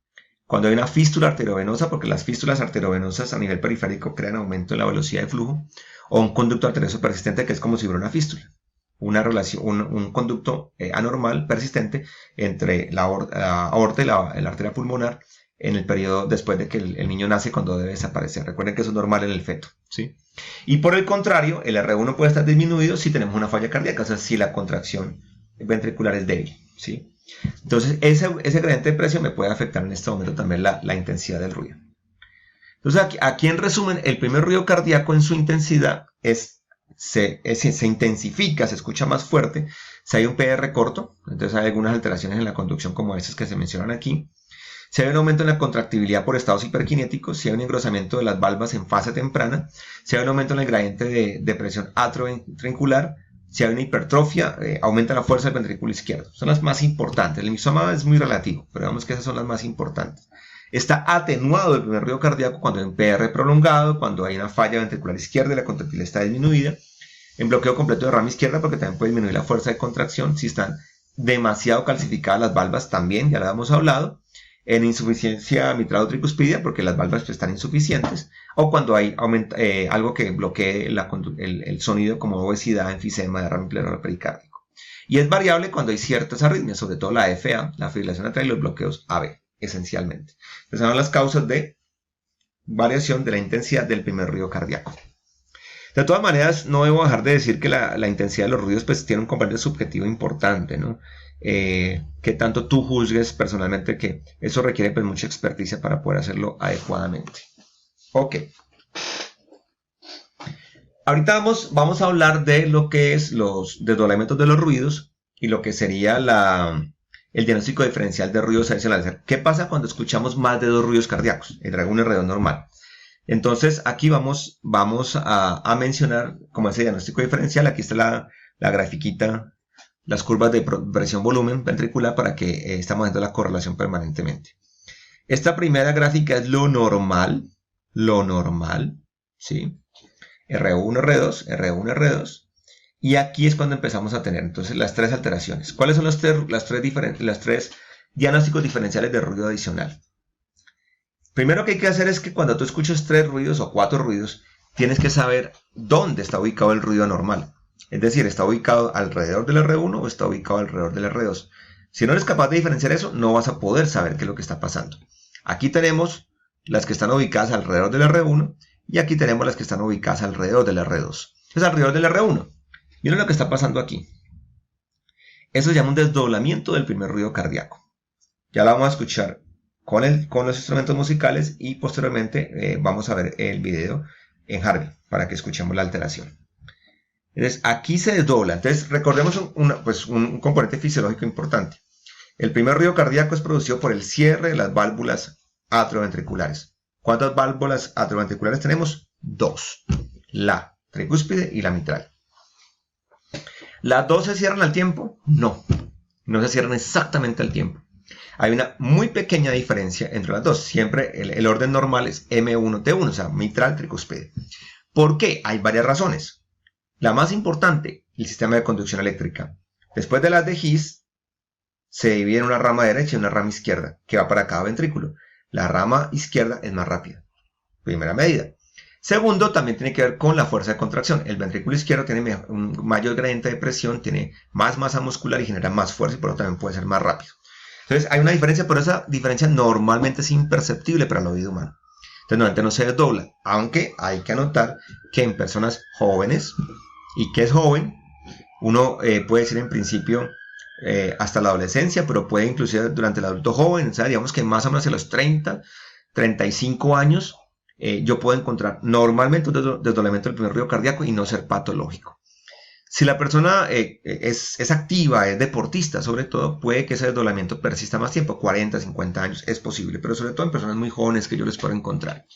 cuando hay una fístula arteriovenosa, porque las fístulas arteriovenosas a nivel periférico crean aumento en la velocidad de flujo, o un conducto arterioso persistente que es como si fuera una fístula. Un conducto anormal persistente entre la aorta y la arteria pulmonar, en el periodo después de que el niño nace, cuando debe desaparecer. Recuerden que eso es normal en el feto, ¿sí? Y por el contrario, el R1 puede estar disminuido si tenemos una falla cardíaca, o sea, si la contracción ventricular es débil, ¿sí? Entonces, ese gradiente de presión me puede afectar en este momento también la intensidad del ruido. Entonces, aquí en resumen, el primer ruido cardíaco en su intensidad se intensifica, se escucha más fuerte si hay un PR corto, entonces hay algunas alteraciones en la conducción como esas que se mencionan aquí. Si hay un aumento en la contractibilidad por estados hiperkinéticos, si hay un engrosamiento de las valvas en fase temprana, si hay un aumento en el gradiente de presión atrioventricular, si hay una hipertrofia, aumenta la fuerza del ventrículo izquierdo. Son las más importantes. El mixoma es muy relativo, pero digamos que esas son las más importantes. Está atenuado el primer ruido cardíaco cuando hay un PR prolongado, cuando hay una falla ventricular izquierda y la contractibilidad está disminuida. En bloqueo completo de rama izquierda, porque también puede disminuir la fuerza de contracción. Si están demasiado calcificadas las valvas, también, ya lo habíamos hablado. En insuficiencia mitral o tricuspidia, porque las valvas están insuficientes, o cuando hay algo que bloquee el sonido, como obesidad, enfisema, derrame pleural pericárdico. Y es variable cuando hay ciertas arritmias, sobre todo la FA, la fibrilación atrial y los bloqueos AB, esencialmente. Esas son las causas de variación de la intensidad del primer ruido cardíaco. De todas maneras, no debo dejar de decir que la intensidad de los ruidos pues, tiene un componente subjetivo importante, ¿no? Que tanto tú juzgues personalmente, que eso requiere pues, mucha experticia para poder hacerlo adecuadamente. Ok. Ahorita vamos a hablar de lo que es los desdoblamientos de los ruidos y lo que sería el diagnóstico diferencial de ruidos adicionales. ¿Qué pasa cuando escuchamos más de 2 ruidos cardíacos? El R1 y R2 normal. Entonces aquí vamos a mencionar como ese diagnóstico diferencial. Aquí está la grafiquita, las curvas de presión-volumen ventricular para que estamos viendo la correlación permanentemente. Esta primera gráfica es lo normal, ¿sí? R1, R2, R1, R2. Y aquí es cuando empezamos a tener entonces las 3 alteraciones. ¿Cuáles son las tres diagnósticos diferenciales de ruido adicional? Primero que hay que hacer es que cuando tú escuches 3 ruidos o 4 ruidos, tienes que saber dónde está ubicado el ruido anormal. Es decir, ¿está ubicado alrededor del R1 o está ubicado alrededor del R2? Si no eres capaz de diferenciar eso, no vas a poder saber qué es lo que está pasando. Aquí tenemos las que están ubicadas alrededor del R1 y aquí tenemos las que están ubicadas alrededor del R2. Es alrededor del R1. Miren lo que está pasando aquí. Eso se llama un desdoblamiento del primer ruido cardíaco. Ya lo vamos a escuchar con los instrumentos musicales y posteriormente vamos a ver el video en Harvey para que escuchemos la alteración. Entonces aquí se desdobla. Entonces recordemos un componente fisiológico importante. El primer ruido cardíaco es producido por el cierre de las válvulas atrioventriculares. ¿Cuántas válvulas atrioventriculares tenemos? 2. La tricúspide y la mitral. ¿Las 2 se cierran al tiempo? No. No se cierran exactamente al tiempo. Hay una muy pequeña diferencia entre las dos. Siempre el orden normal es M1T1, o sea, mitral, tricúspide. ¿Por qué? Hay varias razones. La más importante, el sistema de conducción eléctrica. Después de las de His, se divide en una rama derecha y una rama izquierda, que va para cada ventrículo. La rama izquierda es más rápida. Primera medida. Segundo, también tiene que ver con la fuerza de contracción. El ventrículo izquierdo tiene un mayor gradiente de presión, tiene más masa muscular y genera más fuerza y por lo tanto también puede ser más rápido. Entonces hay una diferencia, pero esa diferencia normalmente es imperceptible para el oído humano. Entonces normalmente no se desdobla, aunque hay que anotar que en personas jóvenes, y que es joven, uno puede decir en principio hasta la adolescencia, pero puede inclusive durante el adulto joven, o sea, digamos que más o menos hacia los 30, 35 años, yo puedo encontrar normalmente un desdoblamiento del primer ruido cardíaco y no ser patológico. Si la persona es activa, es deportista sobre todo, puede que ese desdoblamiento persista más tiempo, 40, 50 años, es posible, pero sobre todo en personas muy jóvenes que yo les puedo encontrar.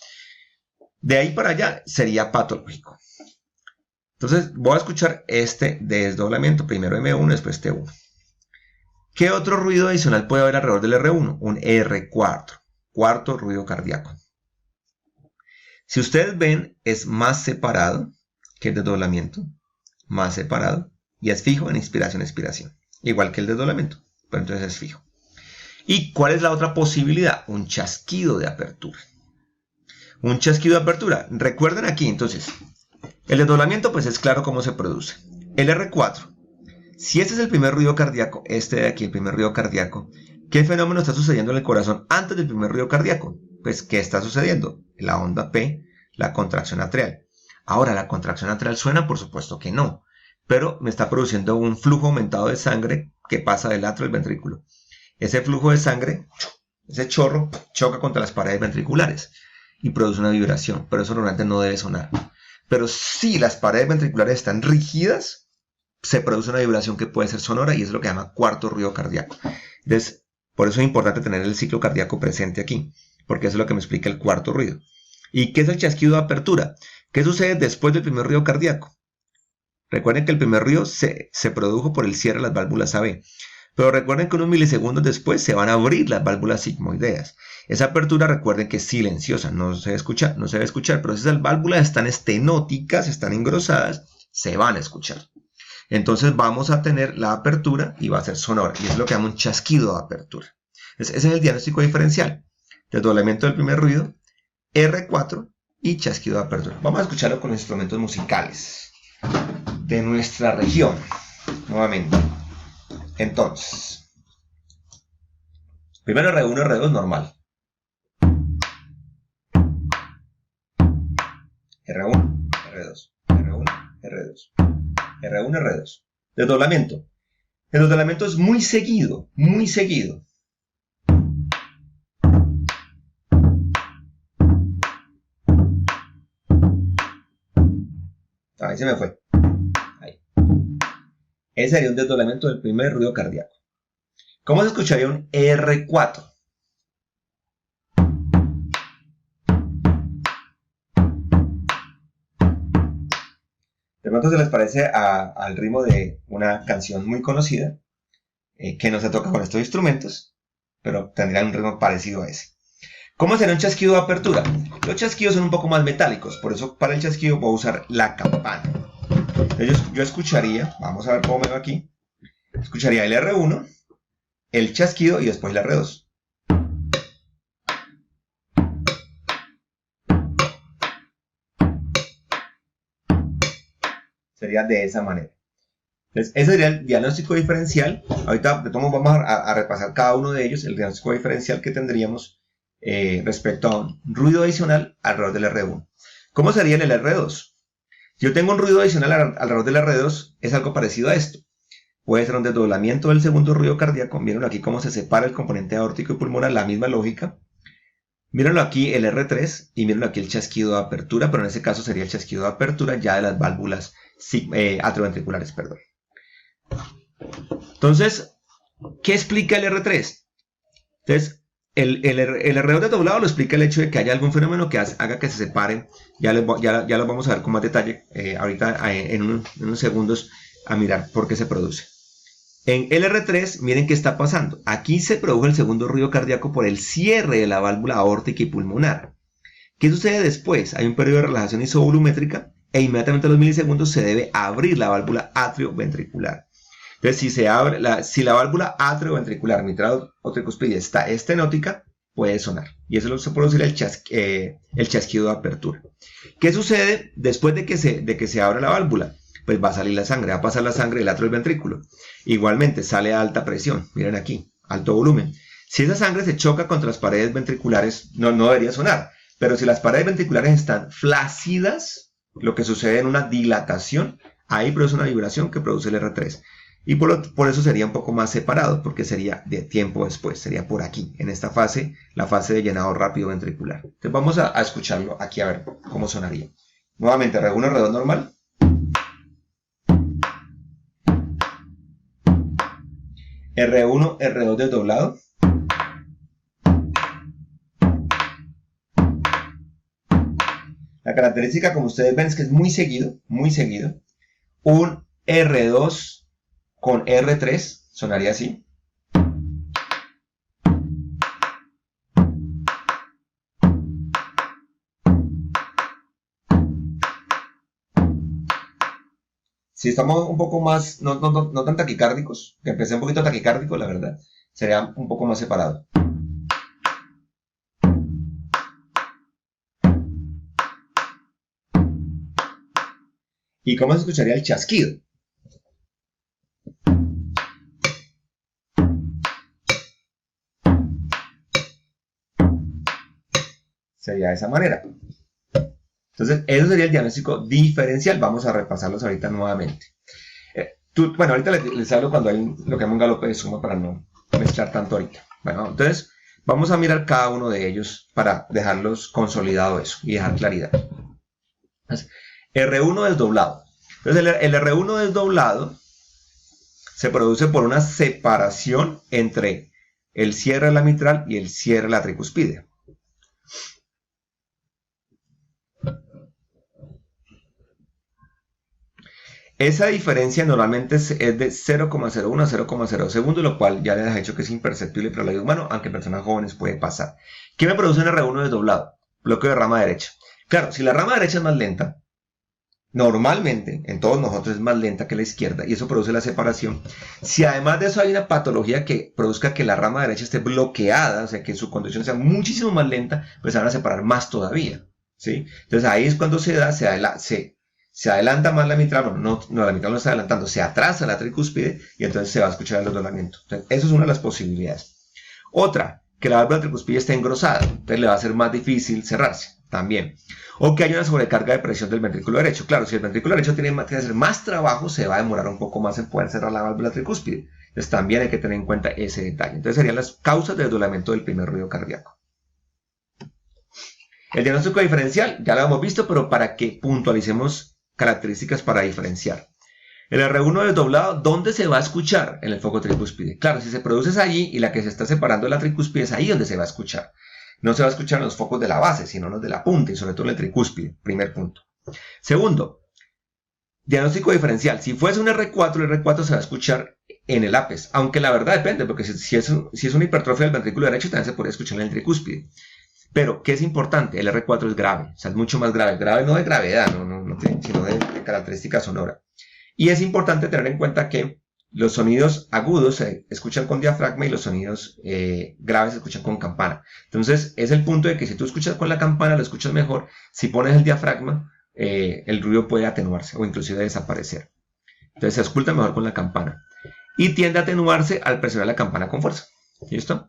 De ahí para allá sería patológico. Entonces voy a escuchar este desdoblamiento, primero M1, después T1. ¿Qué otro ruido adicional puede haber alrededor del R1? Un R4, cuarto ruido cardíaco. Si ustedes ven, es más separado que el desdoblamiento. Más separado y es fijo en inspiración-expiración, igual que el desdoblamiento, pero entonces es fijo. ¿Y cuál es la otra posibilidad? Un chasquido de apertura. Un chasquido de apertura. Recuerden aquí, entonces, el desdoblamiento pues es claro cómo se produce. El R4, si este es el primer ruido cardíaco, este de aquí, el primer ruido cardíaco, ¿Qué fenómeno está sucediendo en el corazón antes del primer ruido cardíaco? Pues, ¿qué está sucediendo? La onda P, la contracción atrial. Ahora, ¿la contracción atrial suena? Por supuesto que no, pero me está produciendo un flujo aumentado de sangre que pasa del atrio al ventrículo. Ese flujo de sangre, ese chorro, choca contra las paredes ventriculares y produce una vibración, pero eso normalmente no debe sonar. Pero si las paredes ventriculares están rígidas, se produce una vibración que puede ser sonora y es lo que llama cuarto ruido cardíaco. Entonces, por eso es importante tener el ciclo cardíaco presente aquí, porque eso es lo que me explica el cuarto ruido. ¿Y qué es el chasquido de apertura? ¿Qué sucede después del primer ruido cardíaco? Recuerden que el primer ruido se produjo por el cierre de las válvulas AB. Pero recuerden que unos milisegundos después se van a abrir las válvulas sigmoideas. Esa apertura, recuerden que es silenciosa, no se debe escuchar, pero si esas válvulas están estenóticas, están engrosadas, se van a escuchar. Entonces vamos a tener la apertura y va a ser sonora, y es lo que llama un chasquido de apertura. Ese es el diagnóstico diferencial. Desdoblamiento del primer ruido, R4 y chasquido de apertura. Vamos a escucharlo con los instrumentos musicales de nuestra región, nuevamente. Entonces, primero R1, R2 normal. R1, R2, R1, R2, R1, R2. Desdoblamiento. El desdoblamiento es muy seguido, muy seguido. Ahí se me fue. Ahí. Ese sería un desdoblamiento del primer ruido cardíaco. ¿Cómo se escucharía un R4? De pronto se les parece al ritmo de una canción muy conocida, que no se toca con estos instrumentos, pero tendría un ritmo parecido a ese. ¿Cómo será un chasquido de apertura? Los chasquidos son un poco más metálicos, por eso para el chasquido voy a usar la campana. Entonces yo escucharía, vamos a ver cómo me veo aquí, escucharía el R1, el chasquido y después el R2. Sería de esa manera. Entonces, ese sería el diagnóstico diferencial. Ahorita de todos vamos a repasar cada uno de ellos, el diagnóstico diferencial que tendríamos respecto a un ruido adicional alrededor del R1. ¿Cómo sería en el R2? Si yo tengo un ruido adicional alrededor del R2, es algo parecido a esto. Puede ser un desdoblamiento del segundo ruido cardíaco. Mírenlo aquí cómo se separa el componente aórtico y pulmonar, la misma lógica. Mírenlo aquí el R3 y mírenlo aquí el chasquido de apertura, pero en ese caso sería el chasquido de apertura ya de las válvulas atrioventriculares, perdón. Entonces, ¿qué explica el R3? Entonces, el R2 desdoblado lo explica el hecho de que haya algún fenómeno que haga que se separen. Ya lo vamos a ver con más detalle ahorita en unos segundos a mirar por qué se produce. En el R3, miren qué está pasando. Aquí se produjo el segundo ruido cardíaco por el cierre de la válvula aórtica y pulmonar. ¿Qué sucede después? Hay un periodo de relajación isovolumétrica e inmediatamente a los milisegundos se debe abrir la válvula atrioventricular. Entonces, si la válvula atrioventricular mitral o tricuspide está estenótica, puede sonar. Y eso se produce el chasquido de apertura. ¿Qué sucede después de que se abra la válvula? Pues va a salir la sangre, va a pasar la sangre del atrio del ventrículo. Igualmente sale a alta presión, miren aquí, alto volumen. Si esa sangre se choca contra las paredes ventriculares, no debería sonar. Pero si las paredes ventriculares están flácidas, lo que sucede en una dilatación, ahí produce una vibración que produce el R3. Y por eso sería un poco más separado, porque sería de tiempo después, sería por aquí, en esta fase, la fase de llenado rápido ventricular. Entonces vamos a escucharlo aquí a ver cómo sonaría. Nuevamente, R1, R2 normal. R1, R2 desdoblado. La característica, como ustedes ven, es que es muy seguido, muy seguido. Un R2 con R3 sonaría así. Si estamos un poco más, no tan taquicárdicos, que empecé un poquito taquicárdico, la verdad, sería un poco más separado. ¿Y cómo se escucharía el chasquido? Sería de esa manera. Entonces, eso sería el diagnóstico diferencial. Vamos a repasarlos ahorita nuevamente. Bueno, ahorita les hablo cuando hay lo que llama un galope de suma para no mezclar tanto ahorita. Bueno, entonces vamos a mirar cada uno de ellos para dejarlos consolidado eso y dejar claridad. Entonces, R1 desdoblado. Entonces, el R1 desdoblado se produce por una separación entre el cierre de la mitral y el cierre de la tricuspide. Esa diferencia normalmente es de 0,01 a 0,02 segundos, lo cual ya les he dicho que es imperceptible para el oído humano, aunque en personas jóvenes puede pasar. ¿Qué me produce un R1 desdoblado? Bloqueo de rama derecha. Claro, si la rama derecha es más lenta, normalmente en todos nosotros es más lenta que la izquierda y eso produce la separación. Si además de eso hay una patología que produzca que la rama derecha esté bloqueada, o sea que su conducción sea muchísimo más lenta, pues se van a separar más todavía, ¿sí? Entonces ahí es cuando se adelanta más la mitral, no, la mitral no está adelantando, se atrasa la tricúspide y entonces se va a escuchar el desdoblamiento. Entonces, eso es una de las posibilidades. Otra, que la válvula tricuspide esté engrosada, entonces le va a ser más difícil cerrarse también. O que haya una sobrecarga de presión del ventrículo derecho. Claro, si el ventrículo derecho tiene que hacer más trabajo, se va a demorar un poco más en poder cerrar la válvula tricúspide. Entonces también hay que tener en cuenta ese detalle. Entonces serían las causas del desdoblamiento del primer ruido cardíaco. El diagnóstico diferencial, ya lo hemos visto, pero para que puntualicemos características para diferenciar. El R1 desdoblado, ¿dónde se va a escuchar? En el foco tricúspide. Claro, si se produce es allí y la que se está separando de la tricúspide es ahí donde se va a escuchar. No se va a escuchar en los focos de la base, sino en los de la punta y sobre todo en el tricúspide. Primer punto. Segundo, diagnóstico diferencial. Si fuese un R4, el R4 se va a escuchar en el ápice. Aunque la verdad depende, porque si es una hipertrofia del ventrículo derecho, también se podría escuchar en el tricúspide. Pero, ¿qué es importante? El R4 es grave, o sea, es mucho más grave. Grave no de gravedad, sino de característica sonora. Y es importante tener en cuenta que los sonidos agudos se escuchan con diafragma y los sonidos graves se escuchan con campana. Entonces, es el punto de que si tú escuchas con la campana, lo escuchas mejor. Si pones el diafragma, el ruido puede atenuarse o inclusive desaparecer. Entonces, se escucha mejor con la campana. Y tiende a atenuarse al presionar la campana con fuerza. ¿Listo?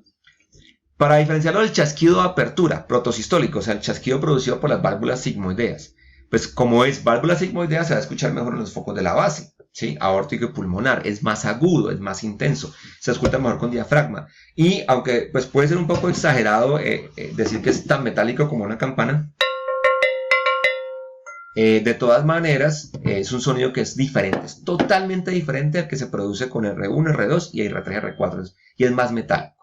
Para diferenciarlo del chasquido de apertura protosistólico, o sea, el chasquido producido por las válvulas sigmoideas. Pues como es válvula sigmoidea, se va a escuchar mejor en los focos de la base, ¿sí? Aórtico y pulmonar. Es más agudo, es más intenso. Se escucha mejor con diafragma. Y aunque pues puede ser un poco exagerado decir que es tan metálico como una campana, de todas maneras es un sonido que es diferente. Es totalmente diferente al que se produce con R1, R2 y R3, R4. Y es más metálico.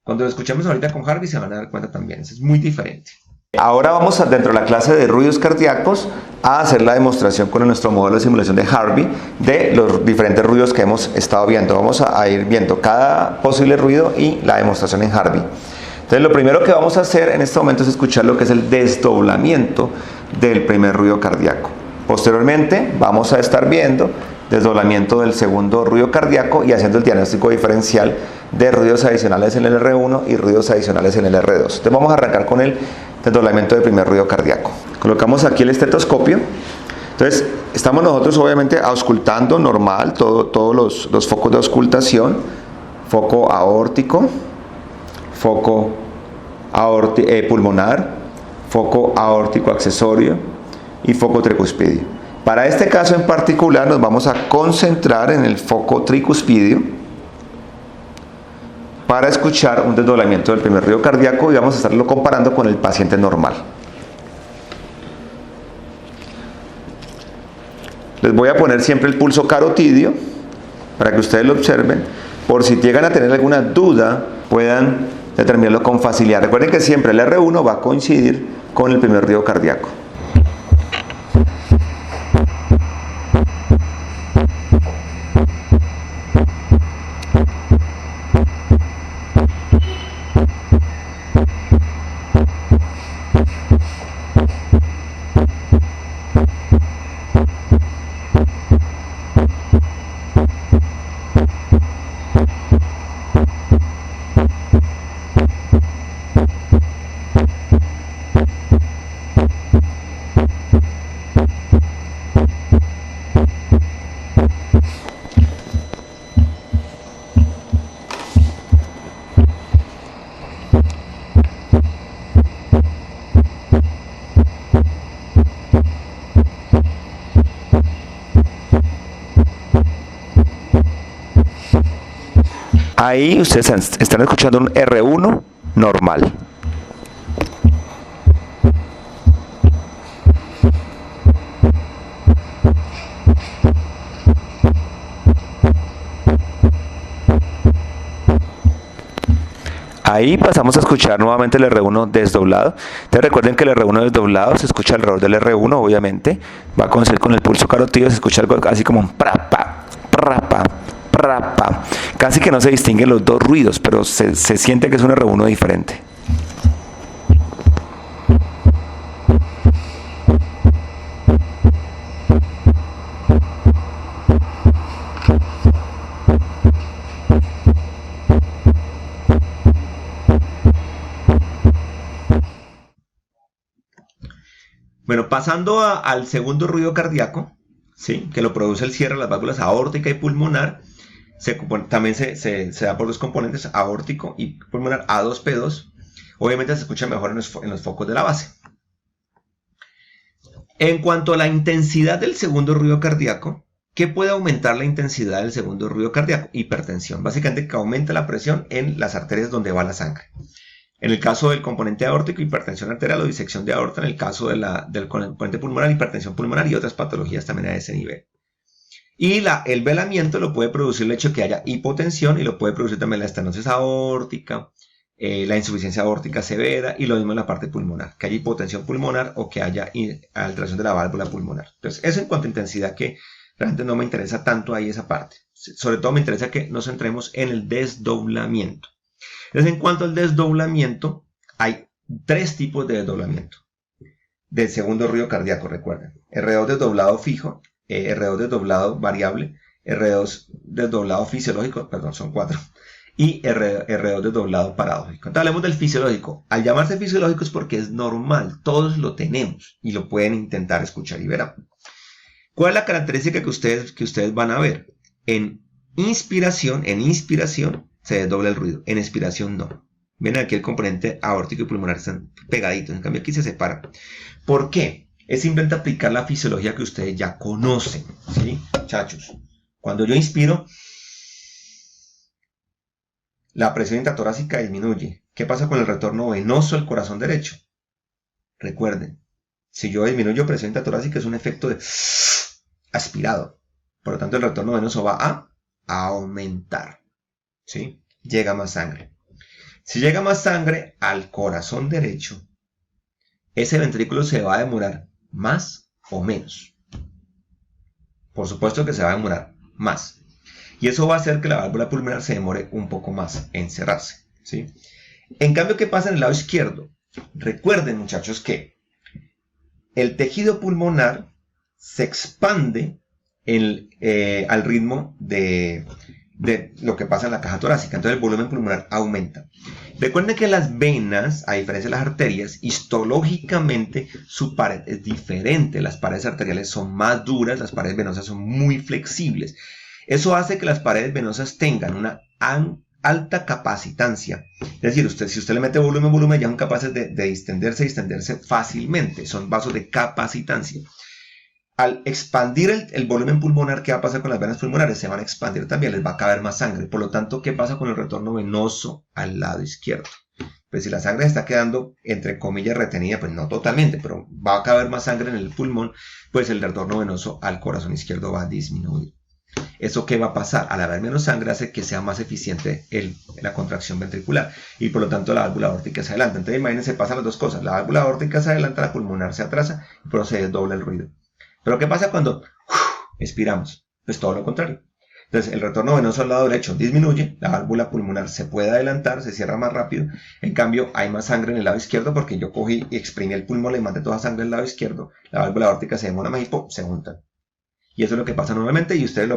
Cuando lo escuchamos ahorita con Harvey se van a dar cuenta también. Eso es muy diferente. Ahora vamos dentro de la clase de ruidos cardíacos a hacer la demostración con nuestro modelo de simulación de Harvey de los diferentes ruidos que hemos estado viendo. Vamos a ir viendo cada posible ruido y la demostración en Harvey. Entonces lo primero que vamos a hacer en este momento es escuchar lo que es el desdoblamiento del primer ruido cardíaco. Posteriormente vamos a estar viendo desdoblamiento del segundo ruido cardíaco y haciendo el diagnóstico diferencial de ruidos adicionales en el R1 y ruidos adicionales en el R2. Entonces vamos a arrancar con el desdoblamiento del primer ruido cardíaco. Colocamos aquí el estetoscopio. Entonces estamos nosotros obviamente auscultando normal todos los focos de auscultación. Foco aórtico, foco pulmonar, foco aórtico accesorio y foco tricuspidio. Para este caso en particular nos vamos a concentrar en el foco tricuspidio para escuchar un desdoblamiento del primer ruido cardíaco y vamos a estarlo comparando con el paciente normal. Les voy a poner siempre el pulso carotidio para que ustedes lo observen, por si llegan a tener alguna duda puedan determinarlo con facilidad. Recuerden que siempre el R1 va a coincidir con el primer ruido cardíaco. Ahí ustedes están escuchando un R1 normal. Ahí pasamos a escuchar nuevamente el R1 desdoblado. Entonces recuerden que el R1 desdoblado se escucha alrededor del R1, obviamente. Va a coincidir con el pulso carotido, se escucha algo así como un prapa, prapa, prapa. Casi que no se distinguen los dos ruidos, pero se siente que es un R1 diferente. Bueno, pasando al segundo ruido cardíaco, ¿sí? Que lo produce el cierre de las válvulas aórtica y pulmonar, también se da por dos componentes, aórtico y pulmonar, A2P2. Obviamente se escucha mejor en los focos de la base. En cuanto a la intensidad del segundo ruido cardíaco, ¿qué puede aumentar la intensidad del segundo ruido cardíaco? Hipertensión. Básicamente que aumenta la presión en las arterias donde va la sangre. En el caso del componente aórtico, hipertensión arterial o disección de aorta. En el caso del componente pulmonar, hipertensión pulmonar y otras patologías también a ese nivel. Y el velamiento lo puede producir el hecho de que haya hipotensión y lo puede producir también la estenosis aórtica, la insuficiencia aórtica severa y lo mismo en la parte pulmonar, que haya hipotensión pulmonar o que haya alteración de la válvula pulmonar. Entonces, eso en cuanto a intensidad, que realmente no me interesa tanto ahí esa parte. Sobre todo me interesa que nos centremos en el desdoblamiento. Entonces, en cuanto al desdoblamiento, hay tres tipos de desdoblamiento del segundo ruido cardíaco, recuerden. R2 desdoblado fijo, R2 desdoblado variable, R2 desdoblado fisiológico, perdón, son cuatro, y R2 desdoblado paradójico. Entonces, hablemos del fisiológico. Al llamarse fisiológico es porque es normal, todos lo tenemos y lo pueden intentar escuchar y verán. ¿Cuál es la característica que ustedes van a ver? En inspiración se desdobla el ruido, en expiración no. Ven aquí el componente aórtico y pulmonar están pegaditos, en cambio aquí se separan. ¿Por qué? Es simplemente aplicar la fisiología que ustedes ya conocen, ¿sí, muchachos? Cuando yo inspiro, la presión intratorácica disminuye. ¿Qué pasa con el retorno venoso al corazón derecho? Recuerden, si yo disminuyo presión intratorácica es un efecto de aspirado. Por lo tanto, el retorno venoso va a aumentar. ¿Sí? Llega más sangre. Si llega más sangre al corazón derecho, ese ventrículo se va a demorar más o menos. Por supuesto que se va a demorar más. Y eso va a hacer que la válvula pulmonar se demore un poco más en cerrarse. ¿Sí? En cambio, ¿qué pasa en el lado izquierdo? Recuerden, muchachos, que el tejido pulmonar se expande al ritmo de lo que pasa en la caja torácica. Entonces el volumen pulmonar aumenta. Recuerden que las venas, a diferencia de las arterias, histológicamente su pared es diferente. Las paredes arteriales son más duras, las paredes venosas son muy flexibles. Eso hace que las paredes venosas tengan una alta capacitancia. Es decir, si usted le mete volumen, ya son capaces de distenderse fácilmente. Son vasos de capacitancia. Al expandir el volumen pulmonar, ¿qué va a pasar con las venas pulmonares? Se van a expandir también, les va a caber más sangre. Por lo tanto, ¿qué pasa con el retorno venoso al lado izquierdo? Pues si la sangre está quedando, entre comillas, retenida, pues no totalmente, pero va a caber más sangre en el pulmón, pues el retorno venoso al corazón izquierdo va a disminuir. ¿Eso qué va a pasar? Al haber menos sangre hace que sea más eficiente la contracción ventricular y por lo tanto la válvula aórtica se adelanta. Entonces imagínense, pasan las dos cosas. La válvula aórtica se adelanta, la pulmonar se atrasa y por eso se desdobla el ruido. Pero ¿qué pasa cuando expiramos? Pues todo lo contrario. Entonces el retorno venoso al lado derecho disminuye, la válvula pulmonar se puede adelantar, se cierra más rápido. En cambio hay más sangre en el lado izquierdo porque yo cogí y exprimí el pulmón, le mandé toda sangre al lado izquierdo. La válvula aórtica se demora más y se juntan. Y eso es lo que pasa normalmente y ustedes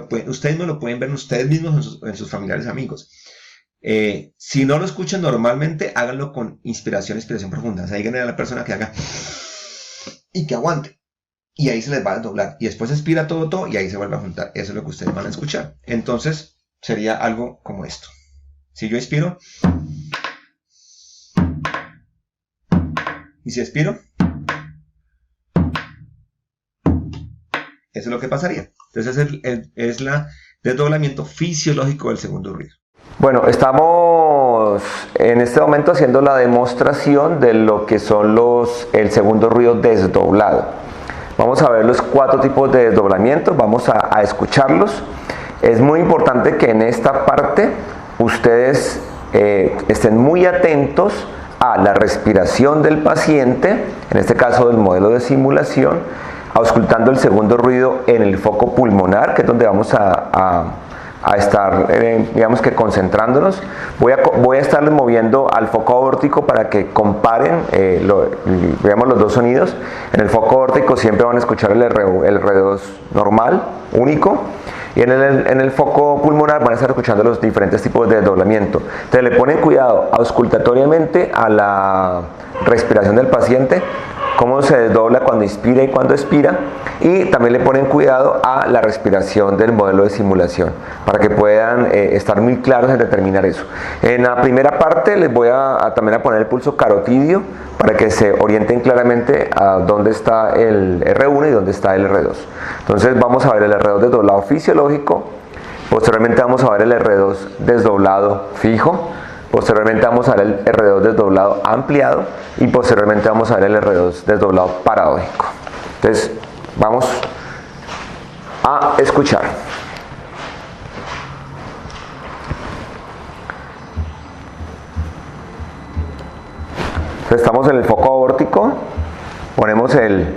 no lo pueden ver ustedes mismos en sus familiares amigos. Si no lo escuchan normalmente, háganlo con inspiración profunda. O sea, díganle a la persona que haga y que aguante. Y ahí se les va a doblar. Y después expira todo y ahí se vuelve a juntar. Eso es lo que ustedes van a escuchar. Entonces, sería algo como esto. Si yo expiro y si expiro, eso es lo que pasaría. Entonces, es el desdoblamiento fisiológico del segundo ruido. Bueno, estamos en este momento haciendo la demostración de lo que son el segundo ruido desdoblado. Vamos a ver los 4 tipos de desdoblamientos, vamos a escucharlos. Es muy importante que en esta parte ustedes estén muy atentos a la respiración del paciente, en este caso del modelo de simulación, auscultando el segundo ruido en el foco pulmonar, que es donde vamos a estar, digamos que concentrándonos. Voy a estarles moviendo al foco aórtico para que comparen, veamos los dos sonidos. En el foco aórtico siempre van a escuchar el R2 normal, único, y en el foco pulmonar van a estar escuchando los diferentes tipos de desdoblamiento. Entonces le ponen cuidado auscultatoriamente a la respiración del paciente, cómo se desdobla cuando inspira y cuando expira, y también le ponen cuidado a la respiración del modelo de simulación para que puedan estar muy claros en determinar eso. En la primera parte les voy también a poner el pulso carotidio para que se orienten claramente a dónde está el R1 y dónde está el R2. Entonces vamos a ver el R2 desdoblado fisiológico, posteriormente vamos a ver el R2 desdoblado fijo, posteriormente vamos a ver el R2 desdoblado ampliado y posteriormente vamos a ver el R2 desdoblado paradójico. Entonces vamos a escuchar. Entonces estamos en el foco aórtico, ponemos el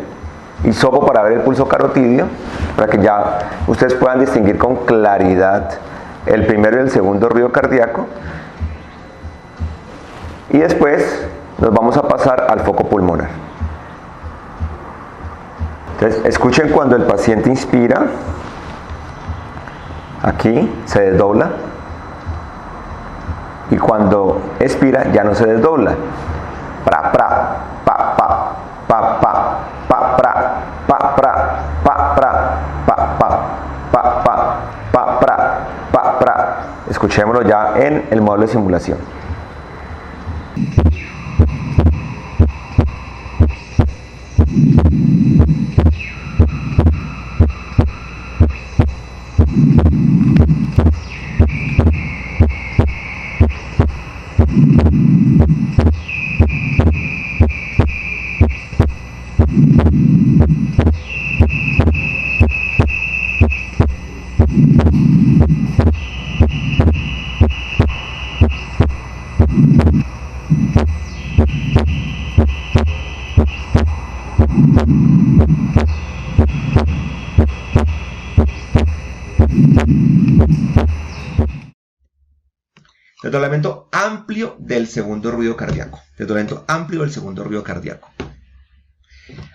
hisopo para ver el pulso carotidio, para que ya ustedes puedan distinguir con claridad el primero y el segundo ruido cardíaco. Y después nos vamos a pasar al foco pulmonar. Entonces, escuchen cuando el paciente inspira, aquí se desdobla, y cuando expira ya no se desdobla. Pra, pra, pa, pa, pa, pa, pa, pra, pa, pra, pa, pra, pa, pa, pa, pa, pa, pra, pa, pra. Escuchémoslo ya en el modelo de simulación. Desdoblamiento amplio del segundo ruido cardíaco. Desdoblamiento amplio del segundo ruido cardíaco.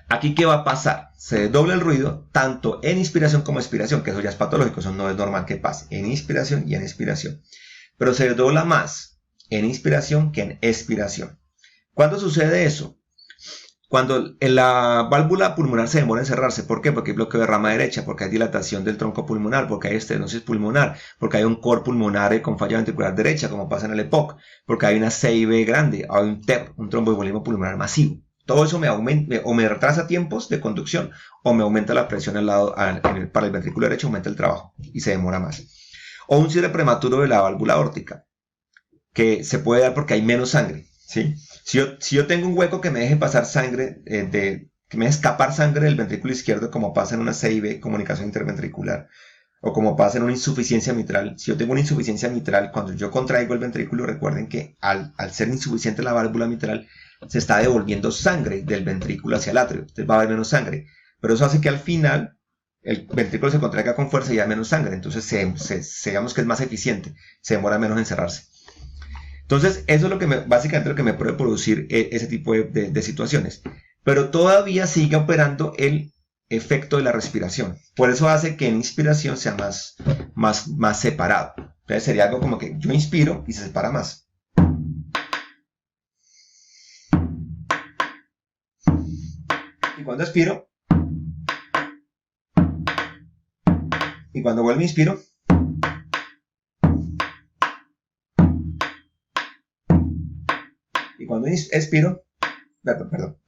Aquí, ¿qué va a pasar? Se desdobla el ruido tanto en inspiración como expiración, que eso ya es patológico, eso no es normal que pase en inspiración y en expiración. Pero se desdobla más en inspiración que en expiración. ¿Cuándo sucede eso? Cuando la válvula pulmonar se demora en cerrarse. ¿Por qué? Porque hay bloqueo de rama derecha, porque hay dilatación del tronco pulmonar, porque hay estenosis pulmonar, porque hay un core pulmonar con falla ventricular derecha, como pasa en el EPOC, porque hay una CIB grande, hay un TEP, un tromboembolismo pulmonar masivo. Todo eso me retrasa tiempos de conducción o me aumenta la presión para el ventrículo derecho, aumenta el trabajo y se demora más. O un cierre prematuro de la válvula aórtica, que se puede dar porque hay menos sangre, ¿sí? Si yo tengo un hueco que me deje pasar sangre, que me deje escapar sangre del ventrículo izquierdo, como pasa en una CIB, comunicación interventricular, o como pasa en una insuficiencia mitral. Si yo tengo una insuficiencia mitral, cuando yo contraigo el ventrículo, recuerden que al ser insuficiente la válvula mitral, se está devolviendo sangre del ventrículo hacia el atrio, entonces va a haber menos sangre. Pero eso hace que al final el ventrículo se contraiga con fuerza y haya menos sangre, entonces digamos que es más eficiente, se demora menos en cerrarse. Entonces, eso es lo que básicamente lo que me puede producir ese tipo de situaciones. Pero todavía sigue operando el efecto de la respiración. Por eso hace que en inspiración sea más separado. Entonces sería algo como que yo inspiro y se separa más. Y cuando expiro, y cuando vuelvo inspiro, y cuando expiro, perdón.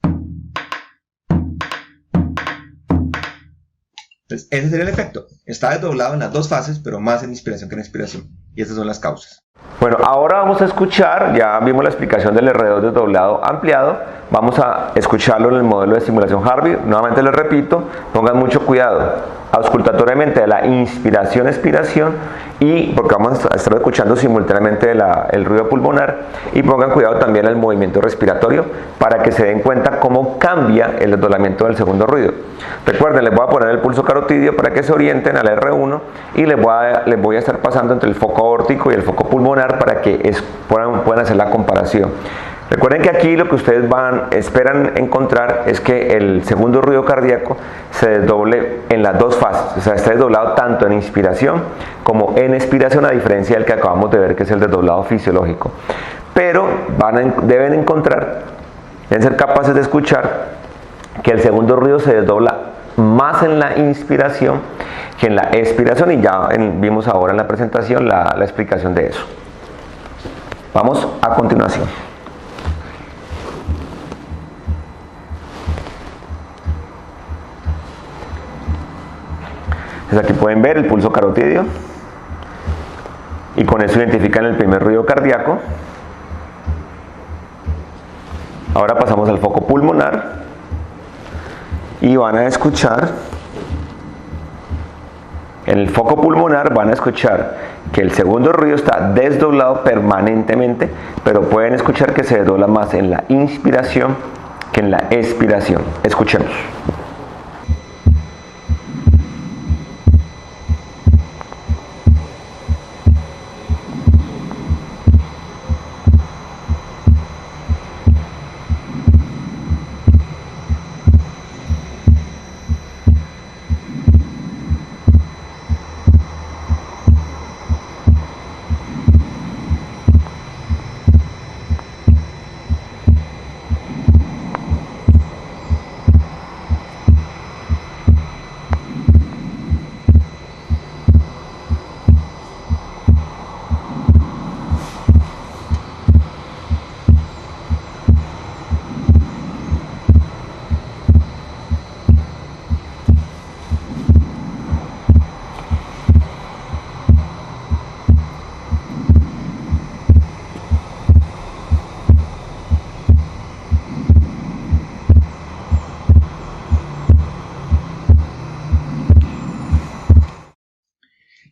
Entonces, ese sería el efecto. Está desdoblado en las dos fases, pero más en inspiración que en expiración. Y esas son las causas. Bueno, ahora vamos a escuchar, ya vimos la explicación del R2 desdoblado ampliado, vamos a escucharlo en el modelo de simulación Harvey. Nuevamente les repito, pongan mucho cuidado auscultatoriamente de la inspiración, expiración, y porque vamos a estar escuchando simultáneamente el ruido pulmonar, y pongan cuidado también al movimiento respiratorio para que se den cuenta cómo cambia el desdoblamiento del segundo ruido. Recuerden, les voy a poner el pulso carotidio para que se orienten al R1 y les voy a estar pasando entre el foco aórtico y el foco pulmonar para que puedan hacer la comparación. Recuerden que aquí lo que ustedes esperan encontrar es que el segundo ruido cardíaco se desdoble en las dos fases, o sea, está desdoblado tanto en inspiración como en expiración, a diferencia del que acabamos de ver, que es el desdoblado fisiológico. Pero deben ser capaces de escuchar que el segundo ruido se desdobla más en la inspiración que en la expiración, y ya vimos ahora en la presentación la explicación de eso. Vamos a continuación. Entonces aquí pueden ver el pulso carotidio y con eso identifican el primer ruido cardíaco. Ahora pasamos al foco pulmonar y van a escuchar, en el foco pulmonar van a escuchar que el segundo ruido está desdoblado permanentemente, pero pueden escuchar que se desdobla más en la inspiración que en la expiración. Escuchemos.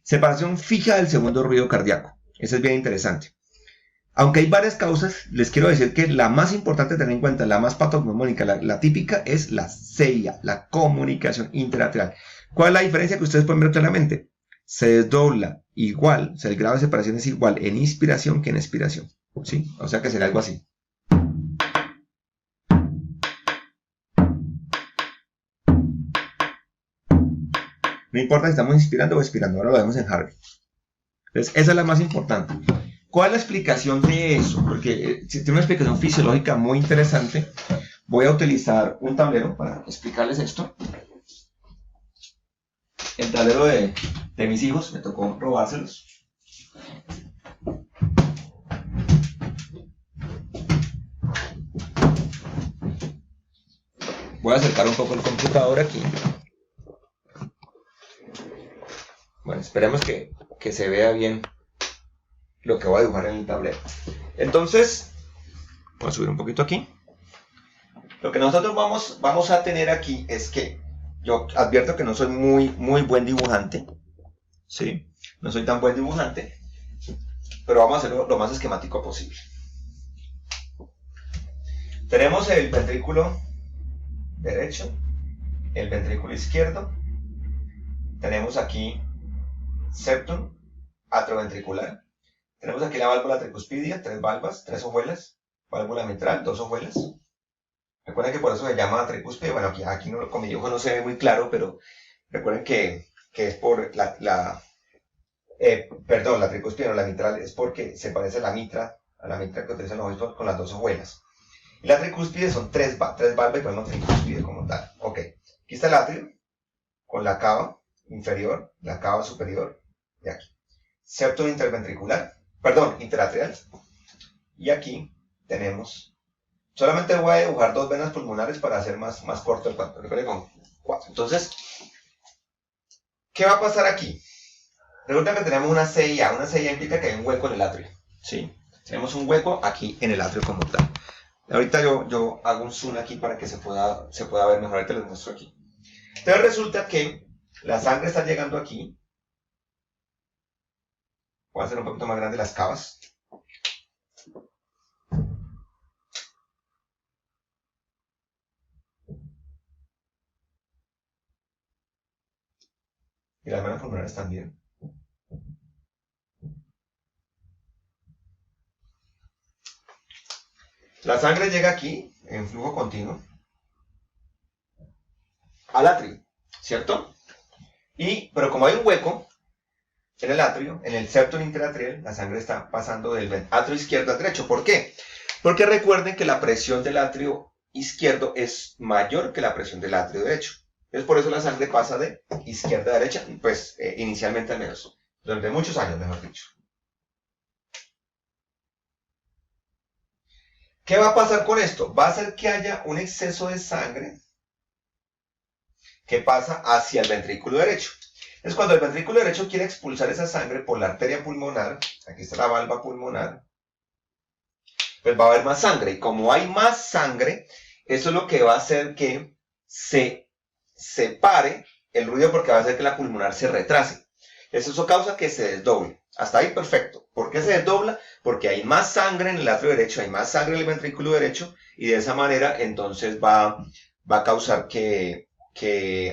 Separación fija del segundo ruido cardíaco. Eso es bien interesante. Aunque hay varias causas, les quiero decir que la más importante a tener en cuenta, la más patognomónica, la típica, es la CIA, la comunicación interatrial. ¿Cuál es la diferencia que ustedes pueden ver claramente? Se desdobla igual, o sea, el grado de separación es igual en inspiración que en expiración, ¿sí? O sea que será algo así. No importa si estamos inspirando o expirando, ahora lo vemos en Harvey. Entonces, esa es la más importante. ¿Cuál es la explicación de eso? Porque tiene una explicación fisiológica muy interesante. Voy a utilizar un tablero para explicarles esto. El tablero de mis hijos, me tocó robárselos. Voy a acercar un poco el computador aquí. Bueno, esperemos que se vea bien lo que voy a dibujar en el tablero. Entonces, voy a subir un poquito aquí. Lo que nosotros vamos a tener aquí es que yo advierto que no soy muy buen dibujante, ¿sí? No soy tan buen dibujante, pero vamos a hacerlo lo más esquemático posible. Tenemos el ventrículo derecho, el ventrículo izquierdo. Tenemos aquí septum atrioventricular. Tenemos aquí la válvula tricuspidia, 3 valvas, 3 hojuelas, válvula mitral, 2 hojuelas. Recuerden que por eso se llama tricuspidia. Bueno, aquí no, con mi dibujo no se ve muy claro, pero recuerden que es por la tricuspidia, no, la mitral, es porque se parece a la mitra que utilizan los obispos con las 2 hojuelas. Y la tricuspide son 3 valvas que llaman tricuspide como tal. Ok, aquí está el atrio con la cava inferior, la cava superior, y aquí. Septum interatrial. Y aquí tenemos, solamente voy a dibujar 2 venas pulmonares para hacer más corto el cuadro. Recuerden con 4. Entonces, ¿qué va a pasar aquí? Resulta que tenemos una CIA. Una CIA implica que hay un hueco en el atrio. ¿Sí? Tenemos un hueco aquí en el atrio como tal. Ahorita yo hago un zoom aquí para que se pueda ver mejor. Ahorita les muestro aquí. Entonces resulta que la sangre está llegando aquí. Voy a hacer un poquito más grande las cavas. Y las venas pulmonares también. La sangre llega aquí, en flujo continuo, al atrio, ¿cierto? Pero como hay un hueco en el atrio, en el septum interatrial, la sangre está pasando del atrio izquierdo al derecho. ¿Por qué? Porque recuerden que la presión del atrio izquierdo es mayor que la presión del atrio derecho. Es por eso la sangre pasa de izquierda a derecha, pues inicialmente al menos, durante muchos años, mejor dicho. ¿Qué va a pasar con esto? Va a hacer que haya un exceso de sangre que pasa hacia el ventrículo derecho. Entonces, cuando el ventrículo derecho quiere expulsar esa sangre por la arteria pulmonar, aquí está la valva pulmonar, pues va a haber más sangre. Y como hay más sangre, eso es lo que va a hacer que se separe el ruido, porque va a hacer que la pulmonar se retrase. Eso causa que se desdoble. Hasta ahí perfecto. ¿Por qué se desdobla? Porque hay más sangre en el atrio derecho, hay más sangre en el ventrículo derecho, y de esa manera entonces va a causar que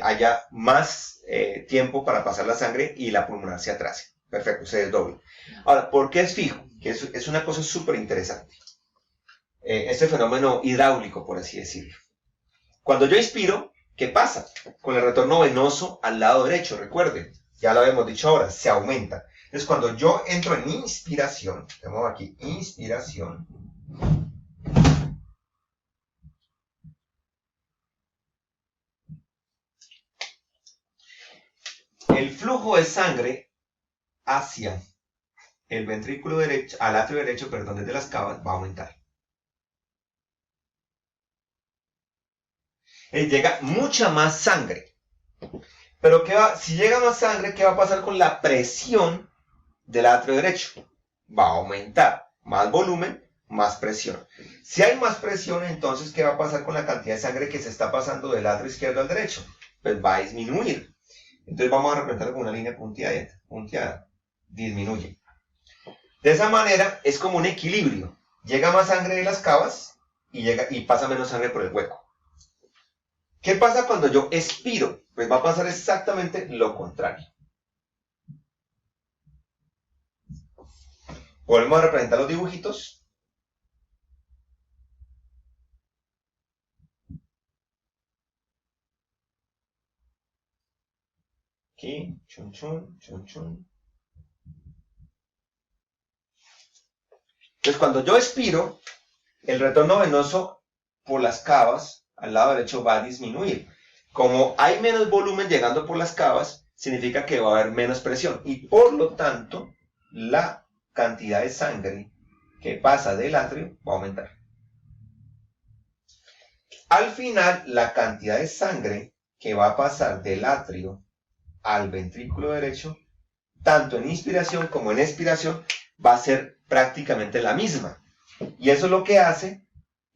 haya más tiempo para pasar la sangre y la pulmonar se atrase. Perfecto, se desdoble. Ahora, ¿por qué es fijo? Que es una cosa súper interesante. Este fenómeno hidráulico, por así decirlo. Cuando yo inspiro, ¿qué pasa? Con el retorno venoso al lado derecho, recuerden, ya lo habíamos dicho ahora, se aumenta. Entonces, cuando yo entro en inspiración, tenemos aquí inspiración, el flujo de sangre hacia el ventrículo derecho, al atrio derecho, perdón, desde las cavas, va a aumentar. Llega mucha más sangre. Pero si llega más sangre, ¿qué va a pasar con la presión del atrio derecho? Va a aumentar. Más volumen, más presión. Si hay más presión, entonces, ¿qué va a pasar con la cantidad de sangre que se está pasando del atrio izquierdo al derecho? Pues va a disminuir. Entonces vamos a representarlo con una línea punteada. Disminuye. De esa manera es como un equilibrio. Llega más sangre de las cavas y pasa menos sangre por el hueco. ¿Qué pasa cuando yo expiro? Pues va a pasar exactamente lo contrario. Volvemos a representar los dibujitos. Aquí, chun chun, chun chun. Entonces, cuando yo expiro, el retorno venoso por las cavas al lado derecho va a disminuir. Como hay menos volumen llegando por las cavas, significa que va a haber menos presión. Y por lo tanto, la cantidad de sangre que pasa del atrio va a aumentar. Al final, la cantidad de sangre que va a pasar del atrio al ventrículo derecho, tanto en inspiración como en expiración, va a ser prácticamente la misma. Y eso es lo que hace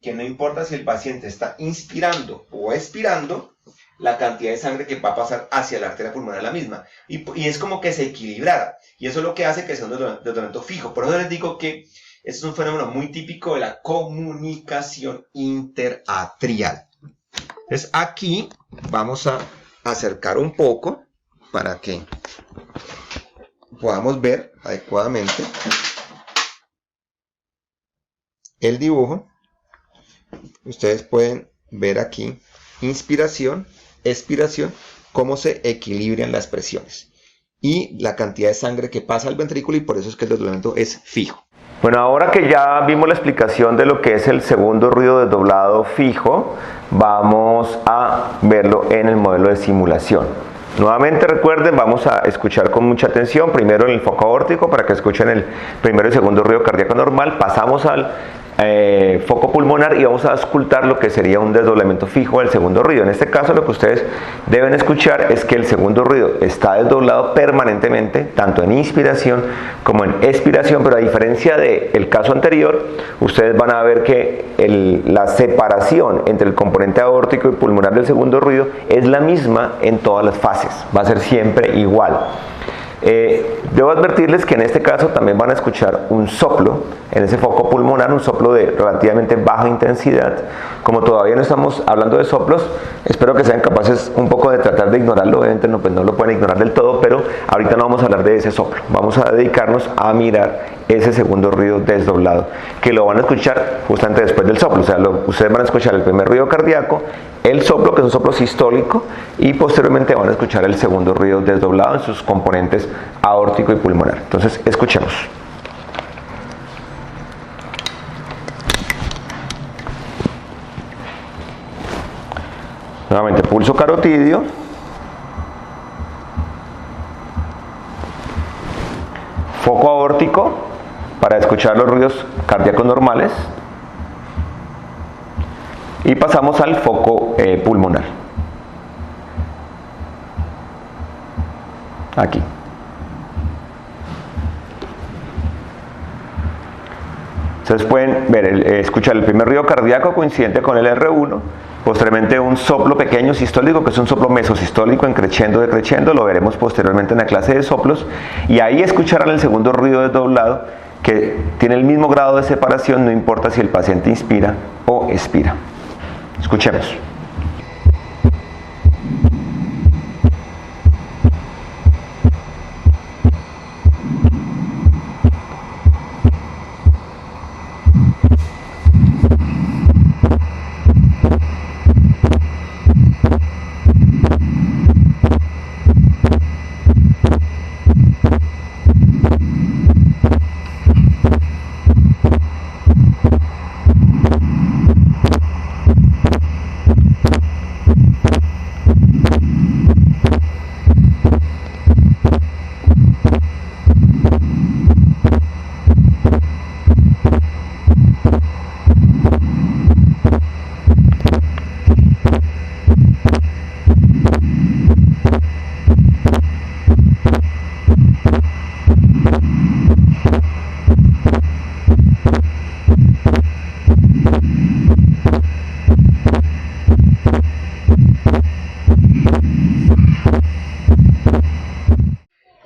que no importa si el paciente está inspirando o expirando, la cantidad de sangre que va a pasar hacia la arteria pulmonar es la misma. Y es como que se equilibrara. Y eso es lo que hace que sea un desdoblamiento fijo. Por eso les digo que este es un fenómeno muy típico de la comunicación interatrial. Entonces aquí vamos a acercar un poco para que podamos ver adecuadamente el dibujo. Ustedes pueden ver aquí inspiración, expiración, cómo se equilibran las presiones y la cantidad de sangre que pasa al ventrículo, y por eso es que el desdoblamiento es fijo. Bueno, ahora que ya vimos la explicación de lo que es el segundo ruido desdoblado fijo, vamos a verlo en el modelo de simulación. Nuevamente recuerden, vamos a escuchar con mucha atención, primero en el foco aórtico para que escuchen el primero y segundo ruido cardíaco normal, pasamos al foco pulmonar y vamos a auscultar lo que sería un desdoblamiento fijo del segundo ruido. En este caso lo que ustedes deben escuchar es que el segundo ruido está desdoblado permanentemente, tanto en inspiración como en expiración, pero a diferencia del caso anterior, ustedes van a ver que la separación entre el componente aórtico y pulmonar del segundo ruido es la misma en todas las fases, va a ser siempre igual. Debo advertirles que en este caso también van a escuchar un soplo en ese foco pulmonar, un soplo de relativamente baja intensidad. Como todavía no estamos hablando de soplos, espero que sean capaces un poco de tratar de ignorarlo. Obviamente no lo pueden ignorar del todo, pero ahorita no vamos a hablar de ese soplo. Vamos a dedicarnos a mirar ese segundo ruido desdoblado, que lo van a escuchar justamente después del soplo. O sea, ustedes van a escuchar el primer ruido cardíaco, el soplo, que es un soplo sistólico, y posteriormente van a escuchar el segundo ruido desdoblado en sus componentes aórtico y pulmonar. Entonces, escuchemos. Nuevamente, pulso carotidio. Foco aórtico para escuchar los ruidos cardíacos normales. Y pasamos al foco pulmonar. Aquí. Ustedes pueden ver, escuchar el primer ruido cardíaco coincidente con el R1, posteriormente un soplo pequeño sistólico, que es un soplo mesosistólico en crescendo decreciendo, lo veremos posteriormente en la clase de soplos, y ahí escucharán el segundo ruido desdoblado, que tiene el mismo grado de separación, no importa si el paciente inspira o expira. Escuchemos.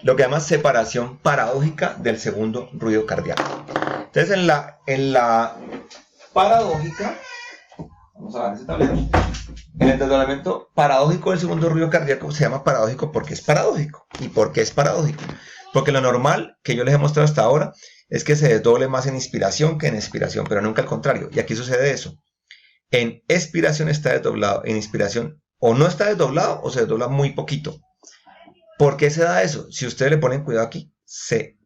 Lo que llama separación paradójica del segundo ruido cardíaco. Entonces en la paradójica, vamos a ver ese tablero, en el desdoblamiento paradójico del segundo ruido cardíaco se llama paradójico porque es paradójico. ¿Y por qué es paradójico? Porque lo normal que yo les he mostrado hasta ahora es que se desdoble más en inspiración que en expiración, pero nunca al contrario. Y aquí sucede eso. En expiración está desdoblado, en inspiración o no está desdoblado o se desdobla muy poquito. ¿Por qué se da eso? Si ustedes le ponen cuidado aquí, se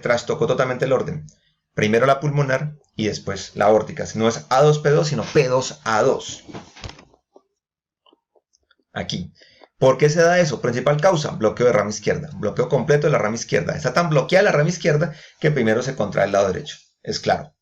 trastocó totalmente el orden. Primero la pulmonar y después la aórtica. No es A2P2, sino P2A2. Aquí. ¿Por qué se da eso? Principal causa, bloqueo de rama izquierda. Bloqueo completo de la rama izquierda. Está tan bloqueada la rama izquierda que primero se contrae el lado derecho. Es claro.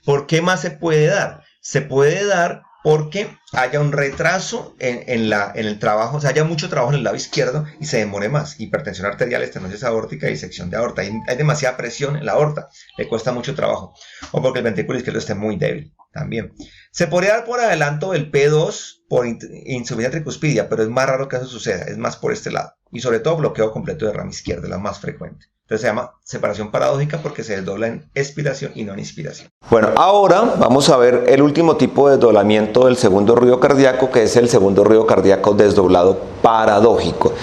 ¿Por qué más se puede dar? Se puede dar porque haya un retraso en el trabajo, o sea, haya mucho trabajo en el lado izquierdo y se demore más. Hipertensión arterial, estenosis aórtica y disección de aorta. Hay demasiada presión en la aorta, le cuesta mucho trabajo. O porque el ventrículo izquierdo esté muy débil también. Se podría dar por adelanto del P2 por insuficiencia tricuspidia, pero es más raro que eso suceda, es más por este lado. Y sobre todo bloqueo completo de rama izquierda, la más frecuente. Entonces se llama separación paradójica porque se desdobla en expiración y no en inspiración. Bueno, ahora vamos a ver el último tipo de desdoblamiento del segundo ruido cardíaco, que es el segundo ruido cardíaco desdoblado paradójico.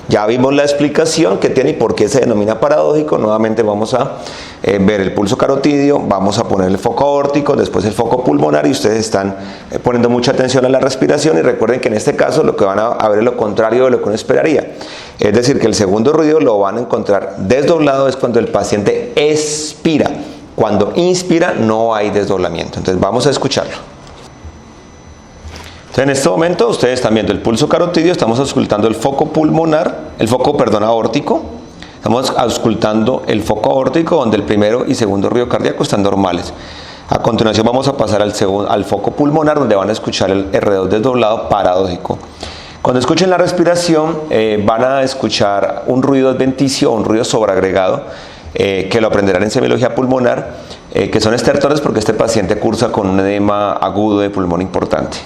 Ya vimos la explicación que tiene y por qué se denomina paradójico. Nuevamente vamos a ver el pulso carotidio, vamos a poner el foco aórtico, después el foco pulmonar, y ustedes están poniendo mucha atención a la respiración, y recuerden que en este caso lo que van a ver es lo contrario de lo que uno esperaría. Es decir, que el segundo ruido lo van a encontrar desdoblado es cuando el paciente expira. Cuando inspira no hay desdoblamiento. Entonces vamos a escucharlo. Entonces, en este momento ustedes están viendo el pulso carotidio, estamos auscultando el foco pulmonar, aórtico. Estamos auscultando el foco aórtico, donde el primero y segundo ruido cardíaco están normales. A continuación vamos a pasar al foco pulmonar, donde van a escuchar el R2 desdoblado paradójico. Cuando escuchen la respiración, van a escuchar un ruido adventicio o un ruido sobreagregado, que lo aprenderán en semiología pulmonar, que son estertores porque este paciente cursa con un edema agudo de pulmón importante.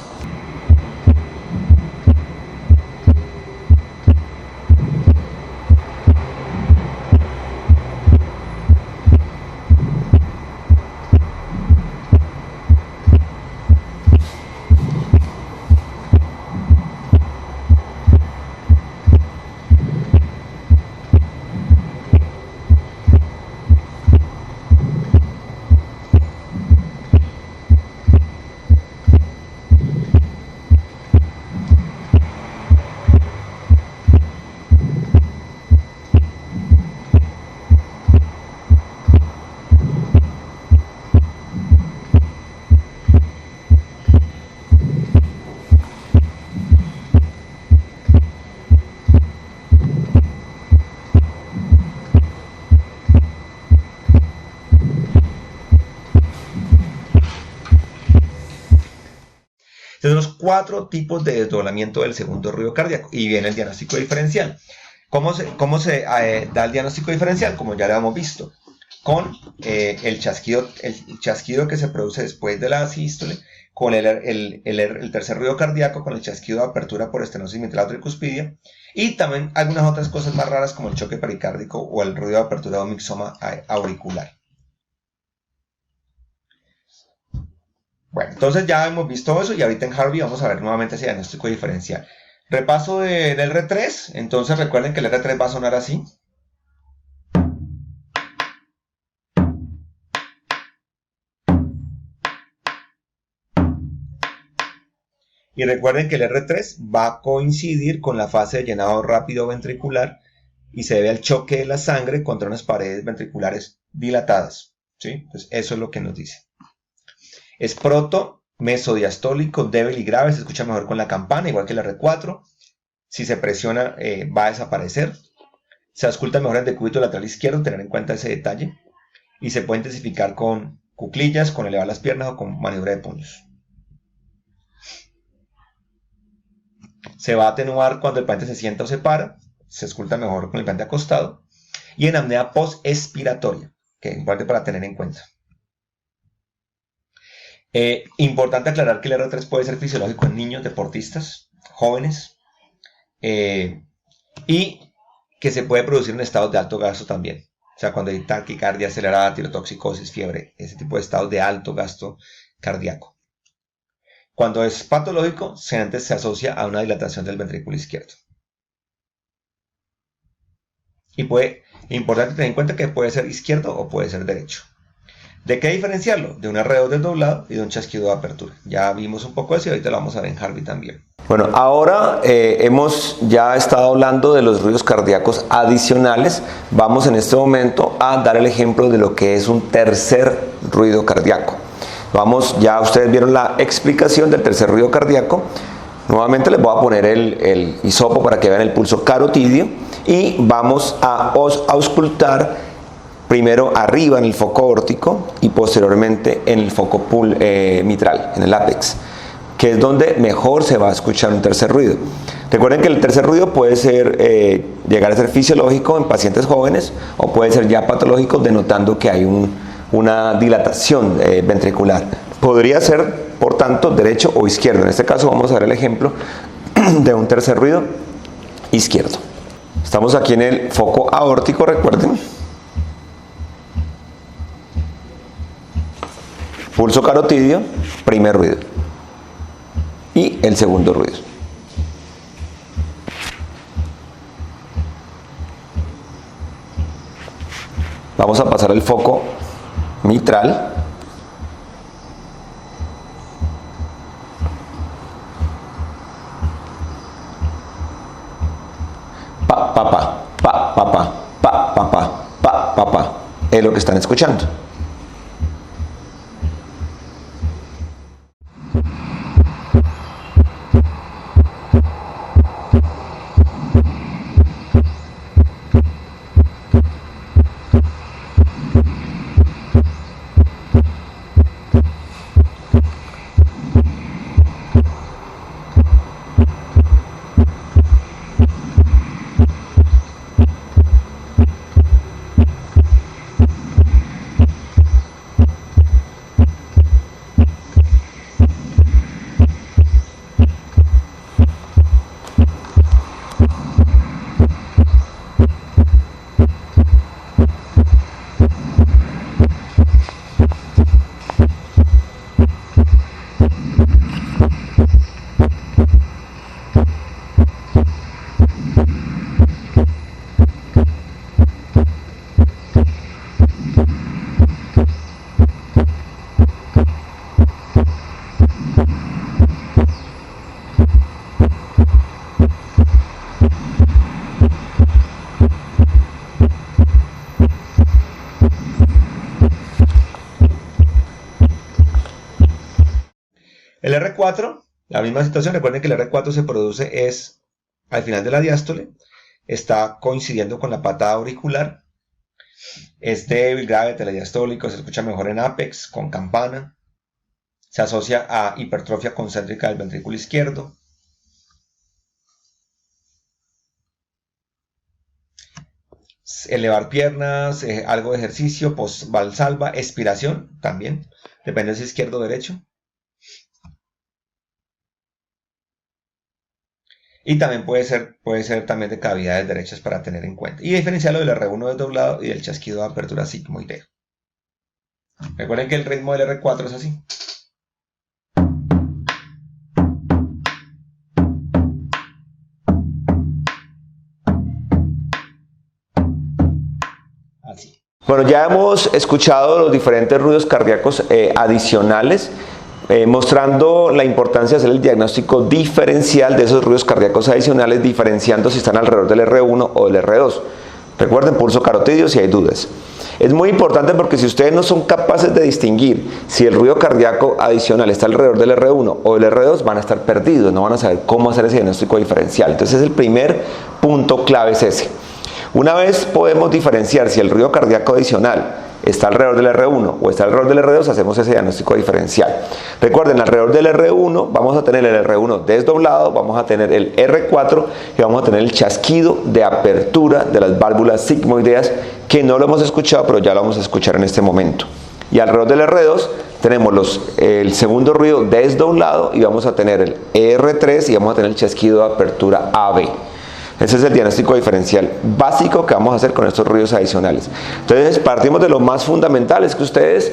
Tenemos 4 tipos de desdoblamiento del segundo ruido cardíaco y viene el diagnóstico diferencial. ¿Cómo se da el diagnóstico diferencial? Como ya lo hemos visto, con el chasquido que se produce después de la sístole, con el tercer ruido cardíaco, con el chasquido de apertura por estenosis mitral tricuspidia, y también algunas otras cosas más raras como el choque pericárdico o el ruido de apertura de un mixoma auricular. Bueno, entonces ya hemos visto eso y ahorita en Harvey vamos a ver nuevamente ese diagnóstico diferencial. Repaso del R3, entonces recuerden que el R3 va a sonar así. Y recuerden que el R3 va a coincidir con la fase de llenado rápido ventricular y se debe al choque de la sangre contra unas paredes ventriculares dilatadas, ¿sí? Entonces eso es lo que nos dice. Es proto, mesodiastólico, débil y grave, se escucha mejor con la campana, igual que el R4. Si se presiona, va a desaparecer. Se ausculta mejor el decúbito lateral izquierdo, tener en cuenta ese detalle. Y se puede intensificar con cuclillas, con elevar las piernas o con maniobra de puños. Se va a atenuar cuando el paciente se sienta o se para. Se ausculta mejor con el paciente acostado. Y en apnea post-expiratoria, que es importante para tener en cuenta. Importante aclarar que el R3 puede ser fisiológico en niños, deportistas, jóvenes, y que se puede producir en estados de alto gasto también. O sea, cuando hay taquicardia acelerada, tirotoxicosis, fiebre, ese tipo de estados de alto gasto cardíaco. Cuando es patológico, antes se asocia a una dilatación del ventrículo izquierdo. Y importante tener en cuenta que puede ser izquierdo o puede ser derecho. ¿De qué diferenciarlo? De un R2 desdoblado y de un chasquido de apertura. Ya vimos un poco eso y ahorita lo vamos a ver en Harvey también. Bueno, ahora hemos ya estado hablando de los ruidos cardíacos adicionales. Vamos en este momento a dar el ejemplo de lo que es un tercer ruido cardíaco. Ya ustedes vieron la explicación del tercer ruido cardíaco. Nuevamente les voy a poner el hisopo para que vean el pulso carotidio y vamos a auscultar primero arriba en el foco aórtico y posteriormente en el foco mitral, en el ápex, que es donde mejor se va a escuchar un tercer ruido. Recuerden que el tercer ruido puede llegar a ser fisiológico en pacientes jóvenes o puede ser ya patológico, denotando que hay una dilatación ventricular. Podría ser, por tanto, derecho o izquierdo. En este caso vamos a ver el ejemplo de un tercer ruido izquierdo. Estamos aquí en el foco aórtico, recuerden. Pulso carotidio, primer ruido. Y el segundo ruido. Vamos a pasar al foco mitral. Pa, pa, pa, pa, pa, pa, pa, pa, pa, pa, pa, pa. Es lo que están escuchando. R4, la misma situación. Recuerden que el R4 se produce es al final de la diástole, está coincidiendo con la patada auricular, es débil, grave, telediastólico, se escucha mejor en ápex, con campana, se asocia a hipertrofia concéntrica del ventrículo izquierdo. Elevar piernas, algo de ejercicio, post-valsalva, expiración también, depende si es izquierdo o derecho. Y también puede ser también de cavidades derechas para tener en cuenta. Y diferenciarlo del R1 desdoblado y del chasquido de apertura sigmoideo. Recuerden que el ritmo del R4 es así. Así. Bueno, ya hemos escuchado los diferentes ruidos cardíacos adicionales, mostrando la importancia de hacer el diagnóstico diferencial de esos ruidos cardíacos adicionales, diferenciando si están alrededor del R1 o del R2. Recuerden, pulso carotidio si hay dudas. Es muy importante porque si ustedes no son capaces de distinguir si el ruido cardíaco adicional está alrededor del R1 o del R2, van a estar perdidos, no van a saber cómo hacer ese diagnóstico diferencial. Entonces el primer punto clave es ese. Una vez podemos diferenciar si el ruido cardíaco adicional está alrededor del R1 o está alrededor del R2, hacemos ese diagnóstico diferencial. Recuerden, alrededor del R1 vamos a tener el R1 desdoblado, vamos a tener el R4 y vamos a tener el chasquido de apertura de las válvulas sigmoideas, que no lo hemos escuchado, pero ya lo vamos a escuchar en este momento. Y alrededor del R2 tenemos el segundo ruido desdoblado y vamos a tener el R3 y vamos a tener el chasquido de apertura AB. Ese es el diagnóstico diferencial básico que vamos a hacer con estos ruidos adicionales. Entonces partimos de lo más fundamental, es que ustedes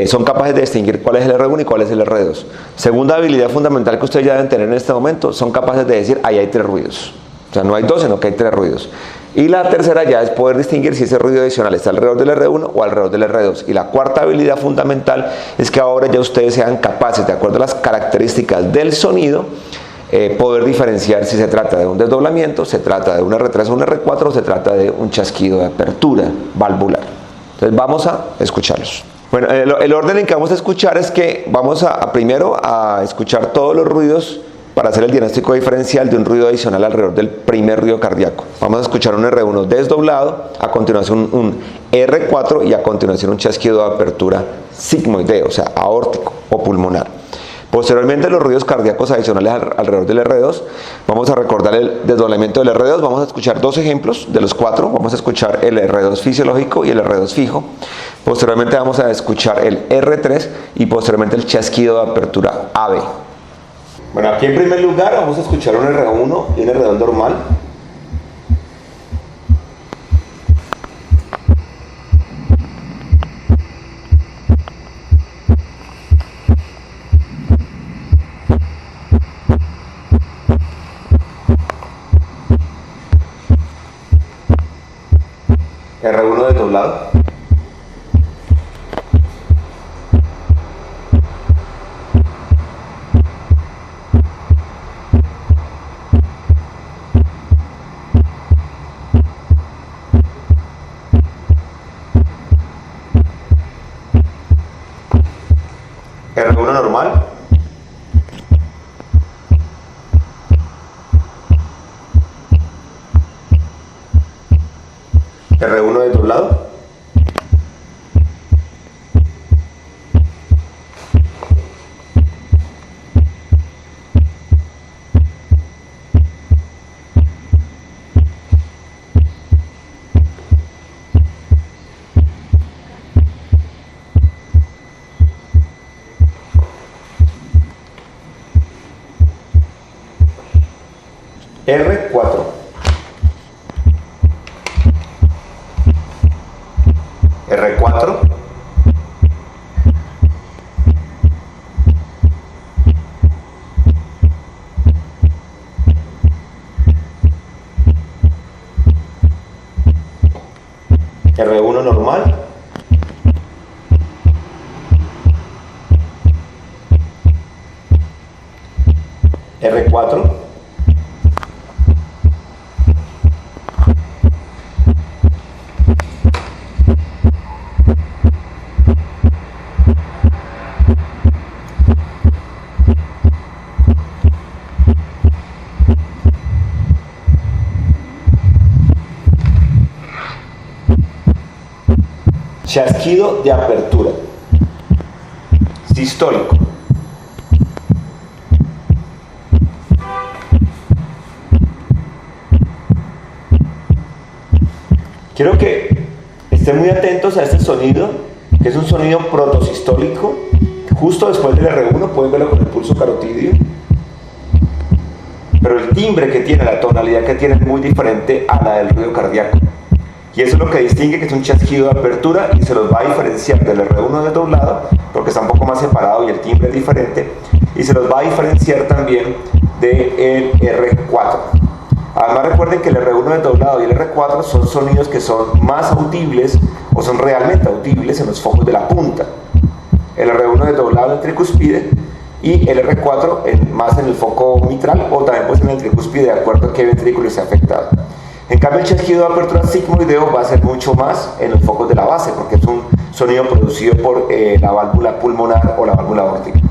son capaces de distinguir cuál es el R1 y cuál es el R2. Segunda habilidad fundamental que ustedes ya deben tener en este momento, son capaces de decir, ahí hay 3 ruidos. O sea, no hay 2, sino que hay 3 ruidos. Y la tercera ya es poder distinguir si ese ruido adicional está alrededor del R1 o alrededor del R2. Y la cuarta habilidad fundamental es que ahora ya ustedes sean capaces, de acuerdo a las características del sonido, poder diferenciar si se trata de un desdoblamiento, se trata de un R3 o un R4, o se trata de un chasquido de apertura valvular. Entonces vamos a escucharlos. Bueno, el orden en que vamos a escuchar es que vamos primero a escuchar todos los ruidos para hacer el diagnóstico diferencial de un ruido adicional alrededor del primer ruido cardíaco. Vamos a escuchar un R1 desdoblado, a continuación un R4 y a continuación un chasquido de apertura sigmoideo, o sea, aórtico o pulmonar. Posteriormente, los ruidos cardíacos adicionales alrededor del R2, vamos a recordar el desdoblamiento del R2, vamos a escuchar 2 ejemplos de los 4, vamos a escuchar el R2 fisiológico y el R2 fijo, posteriormente vamos a escuchar el R3 y posteriormente el chasquido de apertura AB. Bueno, aquí en primer lugar vamos a escuchar un R1 y un R2 normal. R1 desdoblado. R1 normal. R1 desdoblado. R4. R4. R1 normal. R4. Chasquido de apertura. Sistólico. Quiero que estén muy atentos a este sonido, que es un sonido protosistólico. Justo después del R1 pueden verlo con el pulso carotidio. Pero el timbre que tiene, la tonalidad que tiene es muy diferente a la del ruido cardíaco. Y eso es lo que distingue que es un chasquido de apertura y se los va a diferenciar del R1 desdoblado, porque está un poco más separado y el timbre es diferente. Y se los va a diferenciar también del R4. Además recuerden que el R1 desdoblado y el R4 son sonidos que son más audibles o son realmente audibles en los focos de la punta. El R1 desdoblado en el tricúspide y el R4 más en el foco mitral o también pues en el tricúspide de acuerdo a qué ventrículo esté afectado. En cambio el chasquido de apertura sigmoideo va a ser mucho más en los focos de la base porque es un sonido producido por la válvula pulmonar o la válvula aórtica.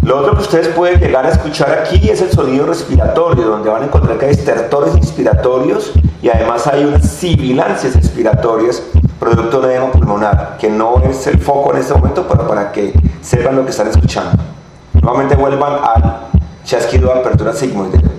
Lo otro que ustedes pueden llegar a escuchar aquí es el sonido respiratorio, donde van a encontrar que hay estertores inspiratorios y además hay unas sibilancias expiratorias producto de edema pulmonar, que no es el foco en este momento, pero para que sepan lo que están escuchando. Nuevamente vuelvan al chasquido de apertura sigmoideo.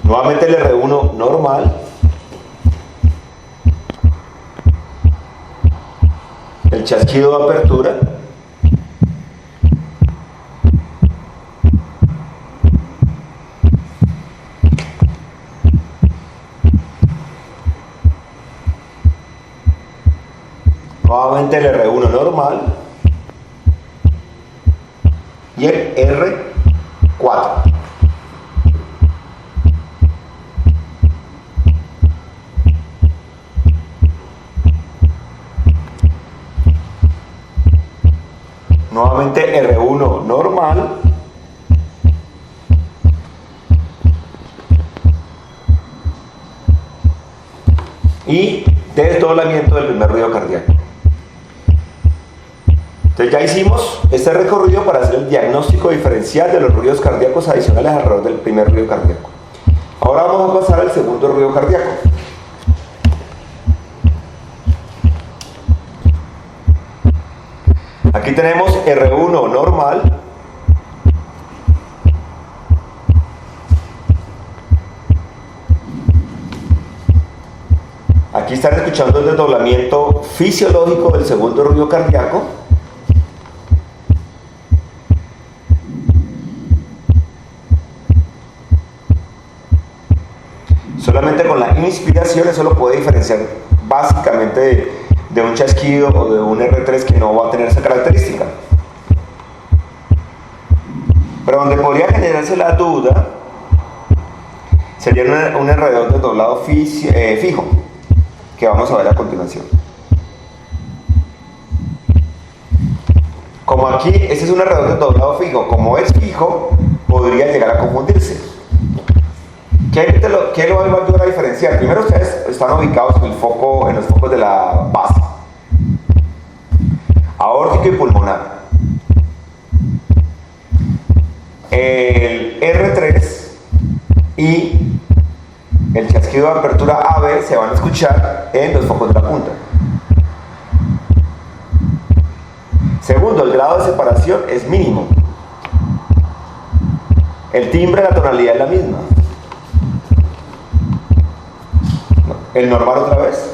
Nuevamente el R1 normal, el chasquido de apertura, nuevamente el R1 normal y el R4. Nuevamente R1 normal y desdoblamiento del primer ruido cardíaco. Entonces ya hicimos este recorrido para hacer el diagnóstico diferencial de los ruidos cardíacos adicionales alrededor del primer ruido cardíaco. Ahora vamos a pasar al segundo ruido cardíaco. Aquí tenemos R1 normal aquí están escuchando el desdoblamiento fisiológico del segundo ruido cardíaco. Solamente con la inspiración eso lo puede diferenciar básicamente de un chasquido o de un R3 que no va a tener esa característica. Pero donde podría generarse la duda sería un R2 desdoblado fijo, que vamos a ver a continuación. Como aquí este es un R2 desdoblado fijo, como es fijo, podría llegar a confundirse. ¿Qué lo va a ayudar a diferenciar? Primero ustedes están ubicados en los focos de la base, aórtico y pulmonar. El R3 y el chasquido de apertura AB se van a escuchar en los focos de la punta. Segundo, el grado de separación es mínimo. El timbre, la tonalidad es la misma. El normal otra vez.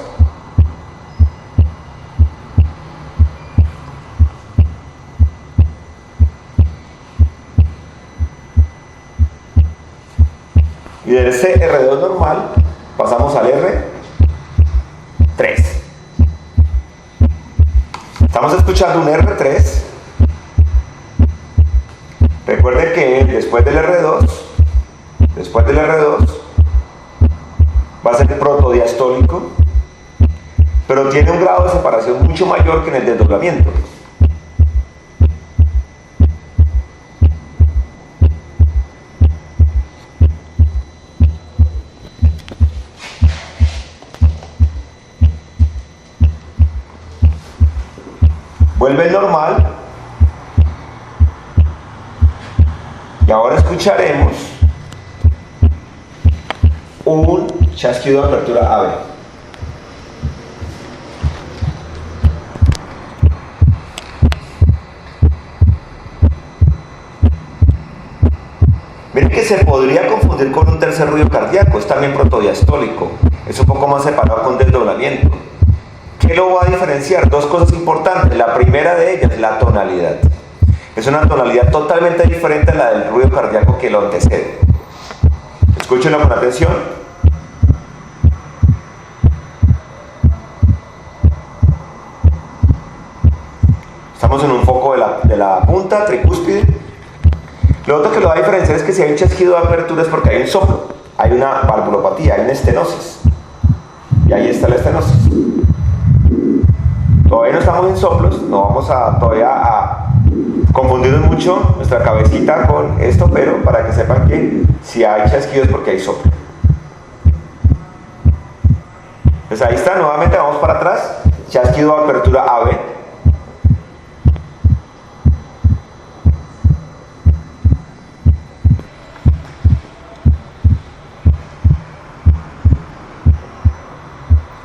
Y de ese R2 normal pasamos al R3. Estamos escuchando un R3. Recuerden que después del R2 después del R2, va a ser protodiastólico, pero tiene un grado de separación mucho mayor que en el desdoblamiento. Vuelve el normal y ahora escucharemos un chasquido de apertura ave. Miren que se podría confundir con un tercer ruido cardíaco, es también protodiastólico, es un poco más separado con desdoblamiento. ¿Qué lo va a diferenciar? Dos cosas importantes. La primera de ellas es la tonalidad. Es una tonalidad totalmente diferente a la del ruido cardíaco que lo antecede. Escúchenlo con atención. Estamos en un foco de la punta tricúspide. Lo otro que lo va a diferenciar es que si hay un chasquido de apertura es porque hay un soplo, hay una valvulopatía, hay una estenosis. Y ahí está la estenosis. Todavía no estamos en soplos, no vamos todavía a confundirnos mucho nuestra cabecita con esto, pero para que sepan que si hay chasquidos es porque hay soplo. Pues ahí está, nuevamente vamos para atrás, chasquido de apertura ave.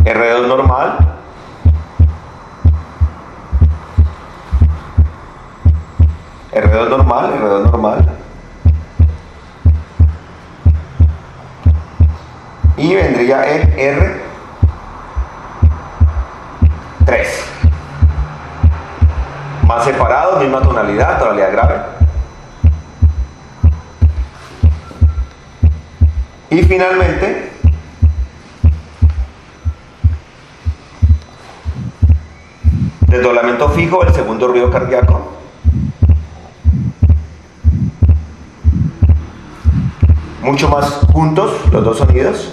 R2 normal. R2 normal, R2 normal. Y vendría el R3. Más separado, misma tonalidad, tonalidad grave. Y finalmente, desdoblamiento fijo, el segundo ruido cardíaco. Mucho más juntos los dos sonidos.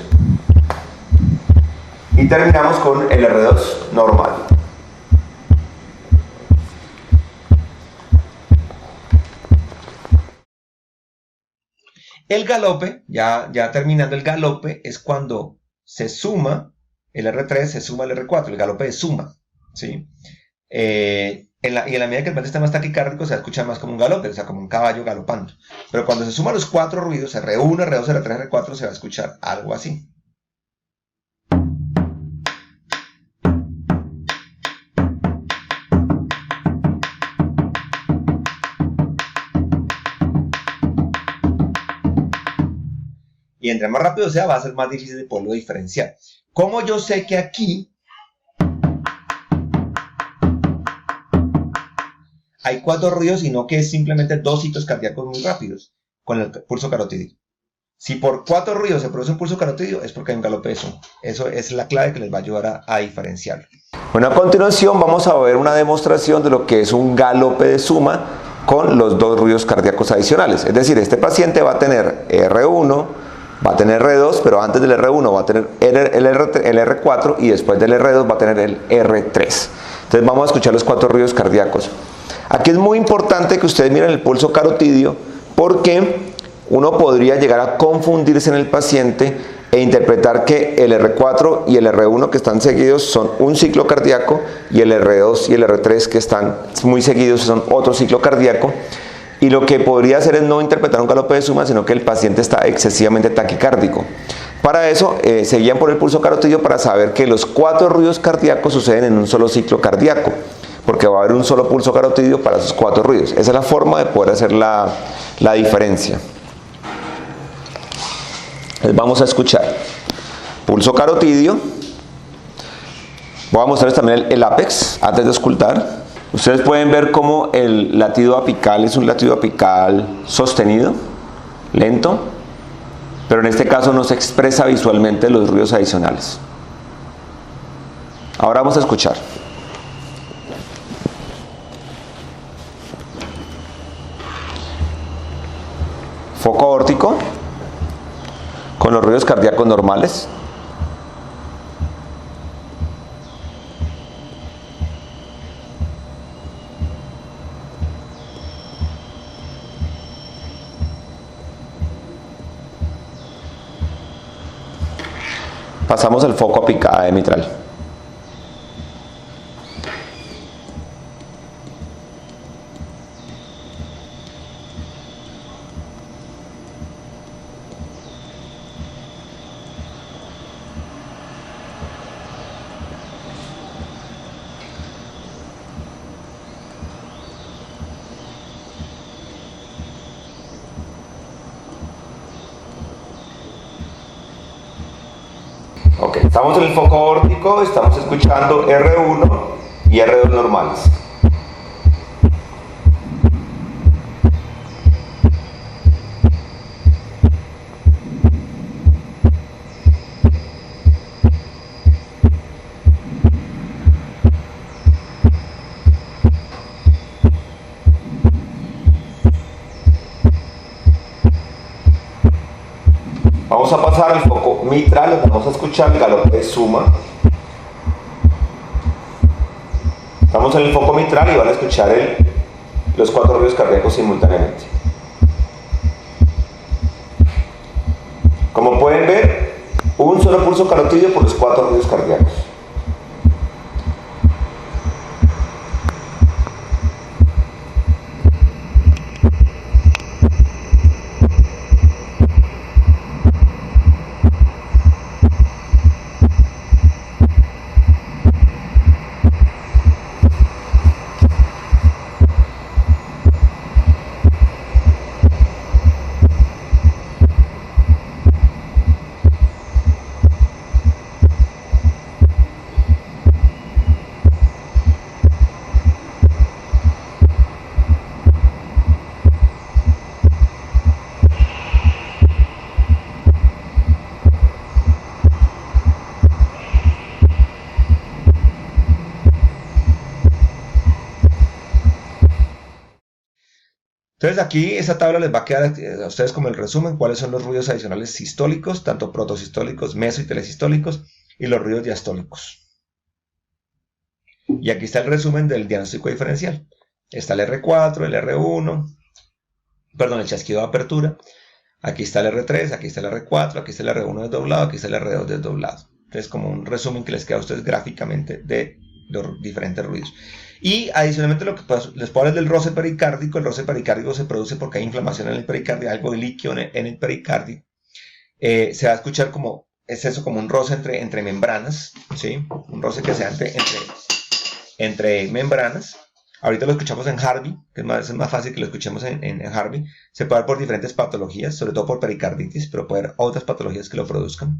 Y terminamos con el R2 normal. El galope, ya terminando el galope, es cuando se suma el R3, se suma el R4, el galope de suma, ¿sí? Y en la medida que el paciente está más taquicárdico se escucha más como un galope, o sea, como un caballo galopando. Pero cuando se suman los cuatro ruidos, R1, R2, R3, R4, se va a escuchar algo así. Y entre más rápido sea, va a ser más difícil de poderlo diferenciar. ¿Cómo yo sé que aquí hay cuatro ruidos y no que es simplemente dos hitos cardíacos muy rápidos con el pulso carotídeo? Si por cuatro ruidos se produce un pulso carotídeo es porque hay un galope de suma. Eso es la clave que les va a ayudar a diferenciarlo. Bueno, a continuación vamos a ver una demostración de lo que es un galope de suma con los dos ruidos cardíacos adicionales. Es decir, este paciente va a tener R1, va a tener R2, pero antes del R1 va a tener el R4 y después del R2 va a tener el R3. Entonces vamos a escuchar los cuatro ruidos cardíacos. Aquí es muy importante que ustedes miren el pulso carotídeo porque uno podría llegar a confundirse en el paciente e interpretar que el R4 y el R1 que están seguidos son un ciclo cardíaco y el R2 y el R3 que están muy seguidos son otro ciclo cardíaco. Y lo que podría hacer es no interpretar un galope de suma, sino que el paciente está excesivamente taquicárdico. Para eso se guían por el pulso carotídeo para saber que los cuatro ruidos cardíacos suceden en un solo ciclo cardíaco, porque va a haber un solo pulso carotídeo para esos cuatro ruidos. Esa es la forma de poder hacer la diferencia. Entonces vamos a escuchar pulso carotídeo. Voy a mostrarles también el ápex antes de auscultar. Ustedes pueden ver cómo el latido apical es un latido apical sostenido, lento, pero en este caso no se expresa visualmente los ruidos adicionales. Ahora vamos a escuchar. Foco aórtico. con los ruidos cardíacos normales. Pasamos el foco a picada de mitral. Ok, estamos en el foco aórtico, estamos escuchando R1 y R2 normales. Vamos a pasar al foco mitral, donde vamos a escuchar el galope de suma. Estamos en el foco mitral y van a escuchar los 4 ruidos cardíacos simultáneamente. Como pueden ver, un solo pulso carotídeo por los 4 ruidos cardíacos. Entonces aquí esta tabla les va a quedar a ustedes como el resumen, cuáles son los ruidos adicionales sistólicos, tanto protosistólicos, meso y telesistólicos, y los ruidos diastólicos. Y aquí está el resumen del diagnóstico diferencial. Está el R4, el R1, perdón, el chasquido de apertura. Aquí está el R3, aquí está el R4, aquí está el R1 desdoblado, aquí está el R2 desdoblado. Entonces como un resumen que les queda a ustedes gráficamente de los diferentes ruidos. Y adicionalmente lo que les puedo hablar del roce pericárdico. El roce pericárdico se produce porque hay inflamación en el pericardio, algo de líquido en el pericardio. Se va a escuchar como, es eso, como un roce entre membranas, ¿sí? Un roce que se da entre membranas. Ahorita lo escuchamos en Harvey, que es más fácil que lo escuchemos en Harvey. Se puede dar por diferentes patologías, sobre todo por pericarditis, pero puede haber otras patologías que lo produzcan.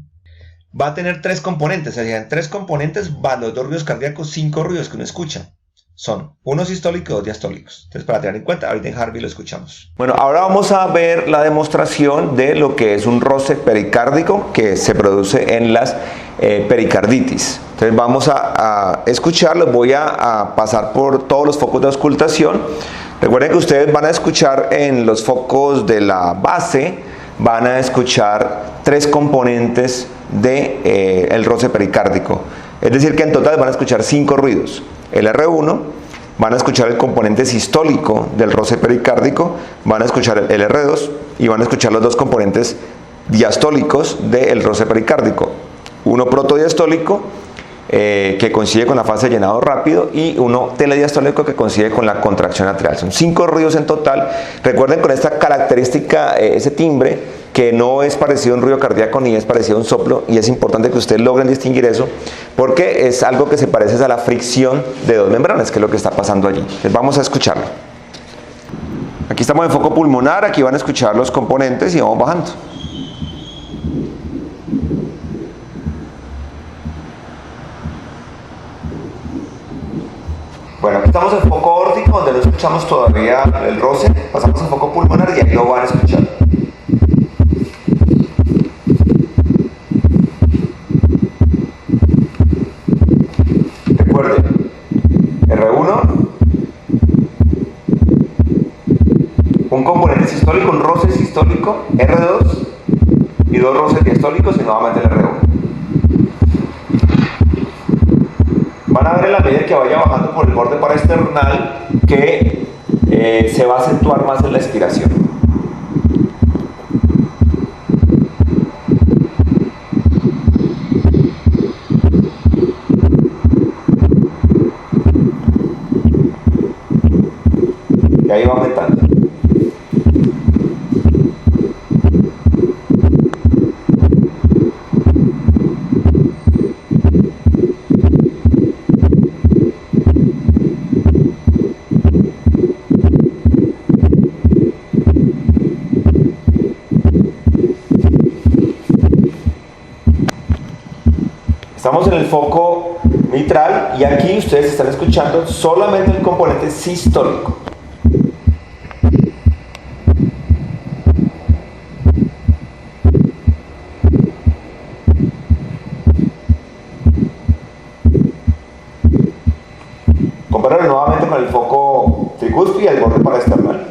Va a tener 3 componentes, o sea, en 3 componentes van los 2 ruidos cardíacos, 5 ruidos que uno escucha. Son 1 sistólico y 2 diastólicos. Entonces, para tener en cuenta, ahorita en Harvey lo escuchamos. Bueno, ahora vamos a ver la demostración de lo que es un roce pericárdico que se produce en las pericarditis. Entonces vamos a escucharlo. Voy a pasar por todos los focos de auscultación. Recuerden que ustedes van a escuchar en los focos de la base, van a escuchar 3 componentes del roce pericárdico. Es decir, que en total van a escuchar 5 ruidos. El R1, van a escuchar el componente sistólico del roce pericárdico, van a escuchar el R2 y van a escuchar los 2 componentes diastólicos del roce pericárdico. Uno protodiastólico, que coincide con la fase de llenado rápido, y uno telediastólico que coincide con la contracción atrial. Son 5 ruidos en total. Recuerden con esta característica, ese timbre, que no es parecido a un ruido cardíaco ni es parecido a un soplo, y es importante que ustedes logren distinguir eso, porque es algo que se parece a la fricción de 2 membranas, que es lo que está pasando allí. Entonces vamos a escucharlo. Aquí estamos en foco pulmonar, aquí van a escuchar los componentes y vamos bajando. Bueno, aquí estamos en foco aórtico, donde no escuchamos todavía el roce. Pasamos al foco pulmonar y ahí lo van a escuchar. Recuerden, R1, un componente sistólico, un roce sistólico, R2 y 2 roces diastólicos y nuevamente el R1. Van a ver en la medida que vaya bajando por el borde paraesternal que se va a acentuar más en la expiración. Y ahí va aumentando. Estamos en el foco mitral y aquí ustedes están escuchando solamente el componente sistólico. Compáralo nuevamente con el foco tricúspide y el borde paraesternal.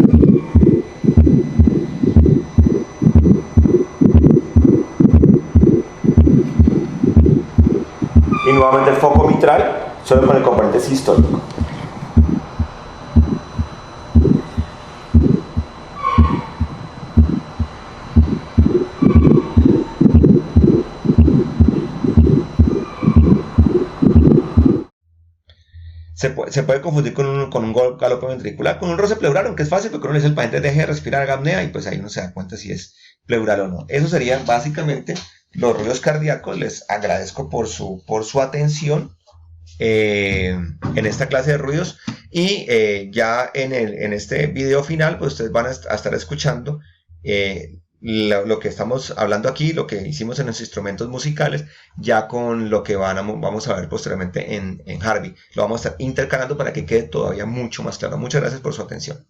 Y nuevamente el foco mitral, solo con el componente sistólico. Se puede confundir con un galope ventricular, con un roce pleural, aunque es fácil, porque uno le dice al paciente deje de respirar, haga apnea, y pues ahí uno se da cuenta si es pleural o no. Eso serían básicamente los ruidos cardíacos. Les agradezco por su atención en esta clase de ruidos, y ya en este video final pues ustedes van a estar escuchando lo que estamos hablando aquí, lo que hicimos en los instrumentos musicales, ya con lo que vamos a ver posteriormente en Harvey. Lo vamos a estar intercalando para que quede todavía mucho más claro. Muchas gracias por su atención.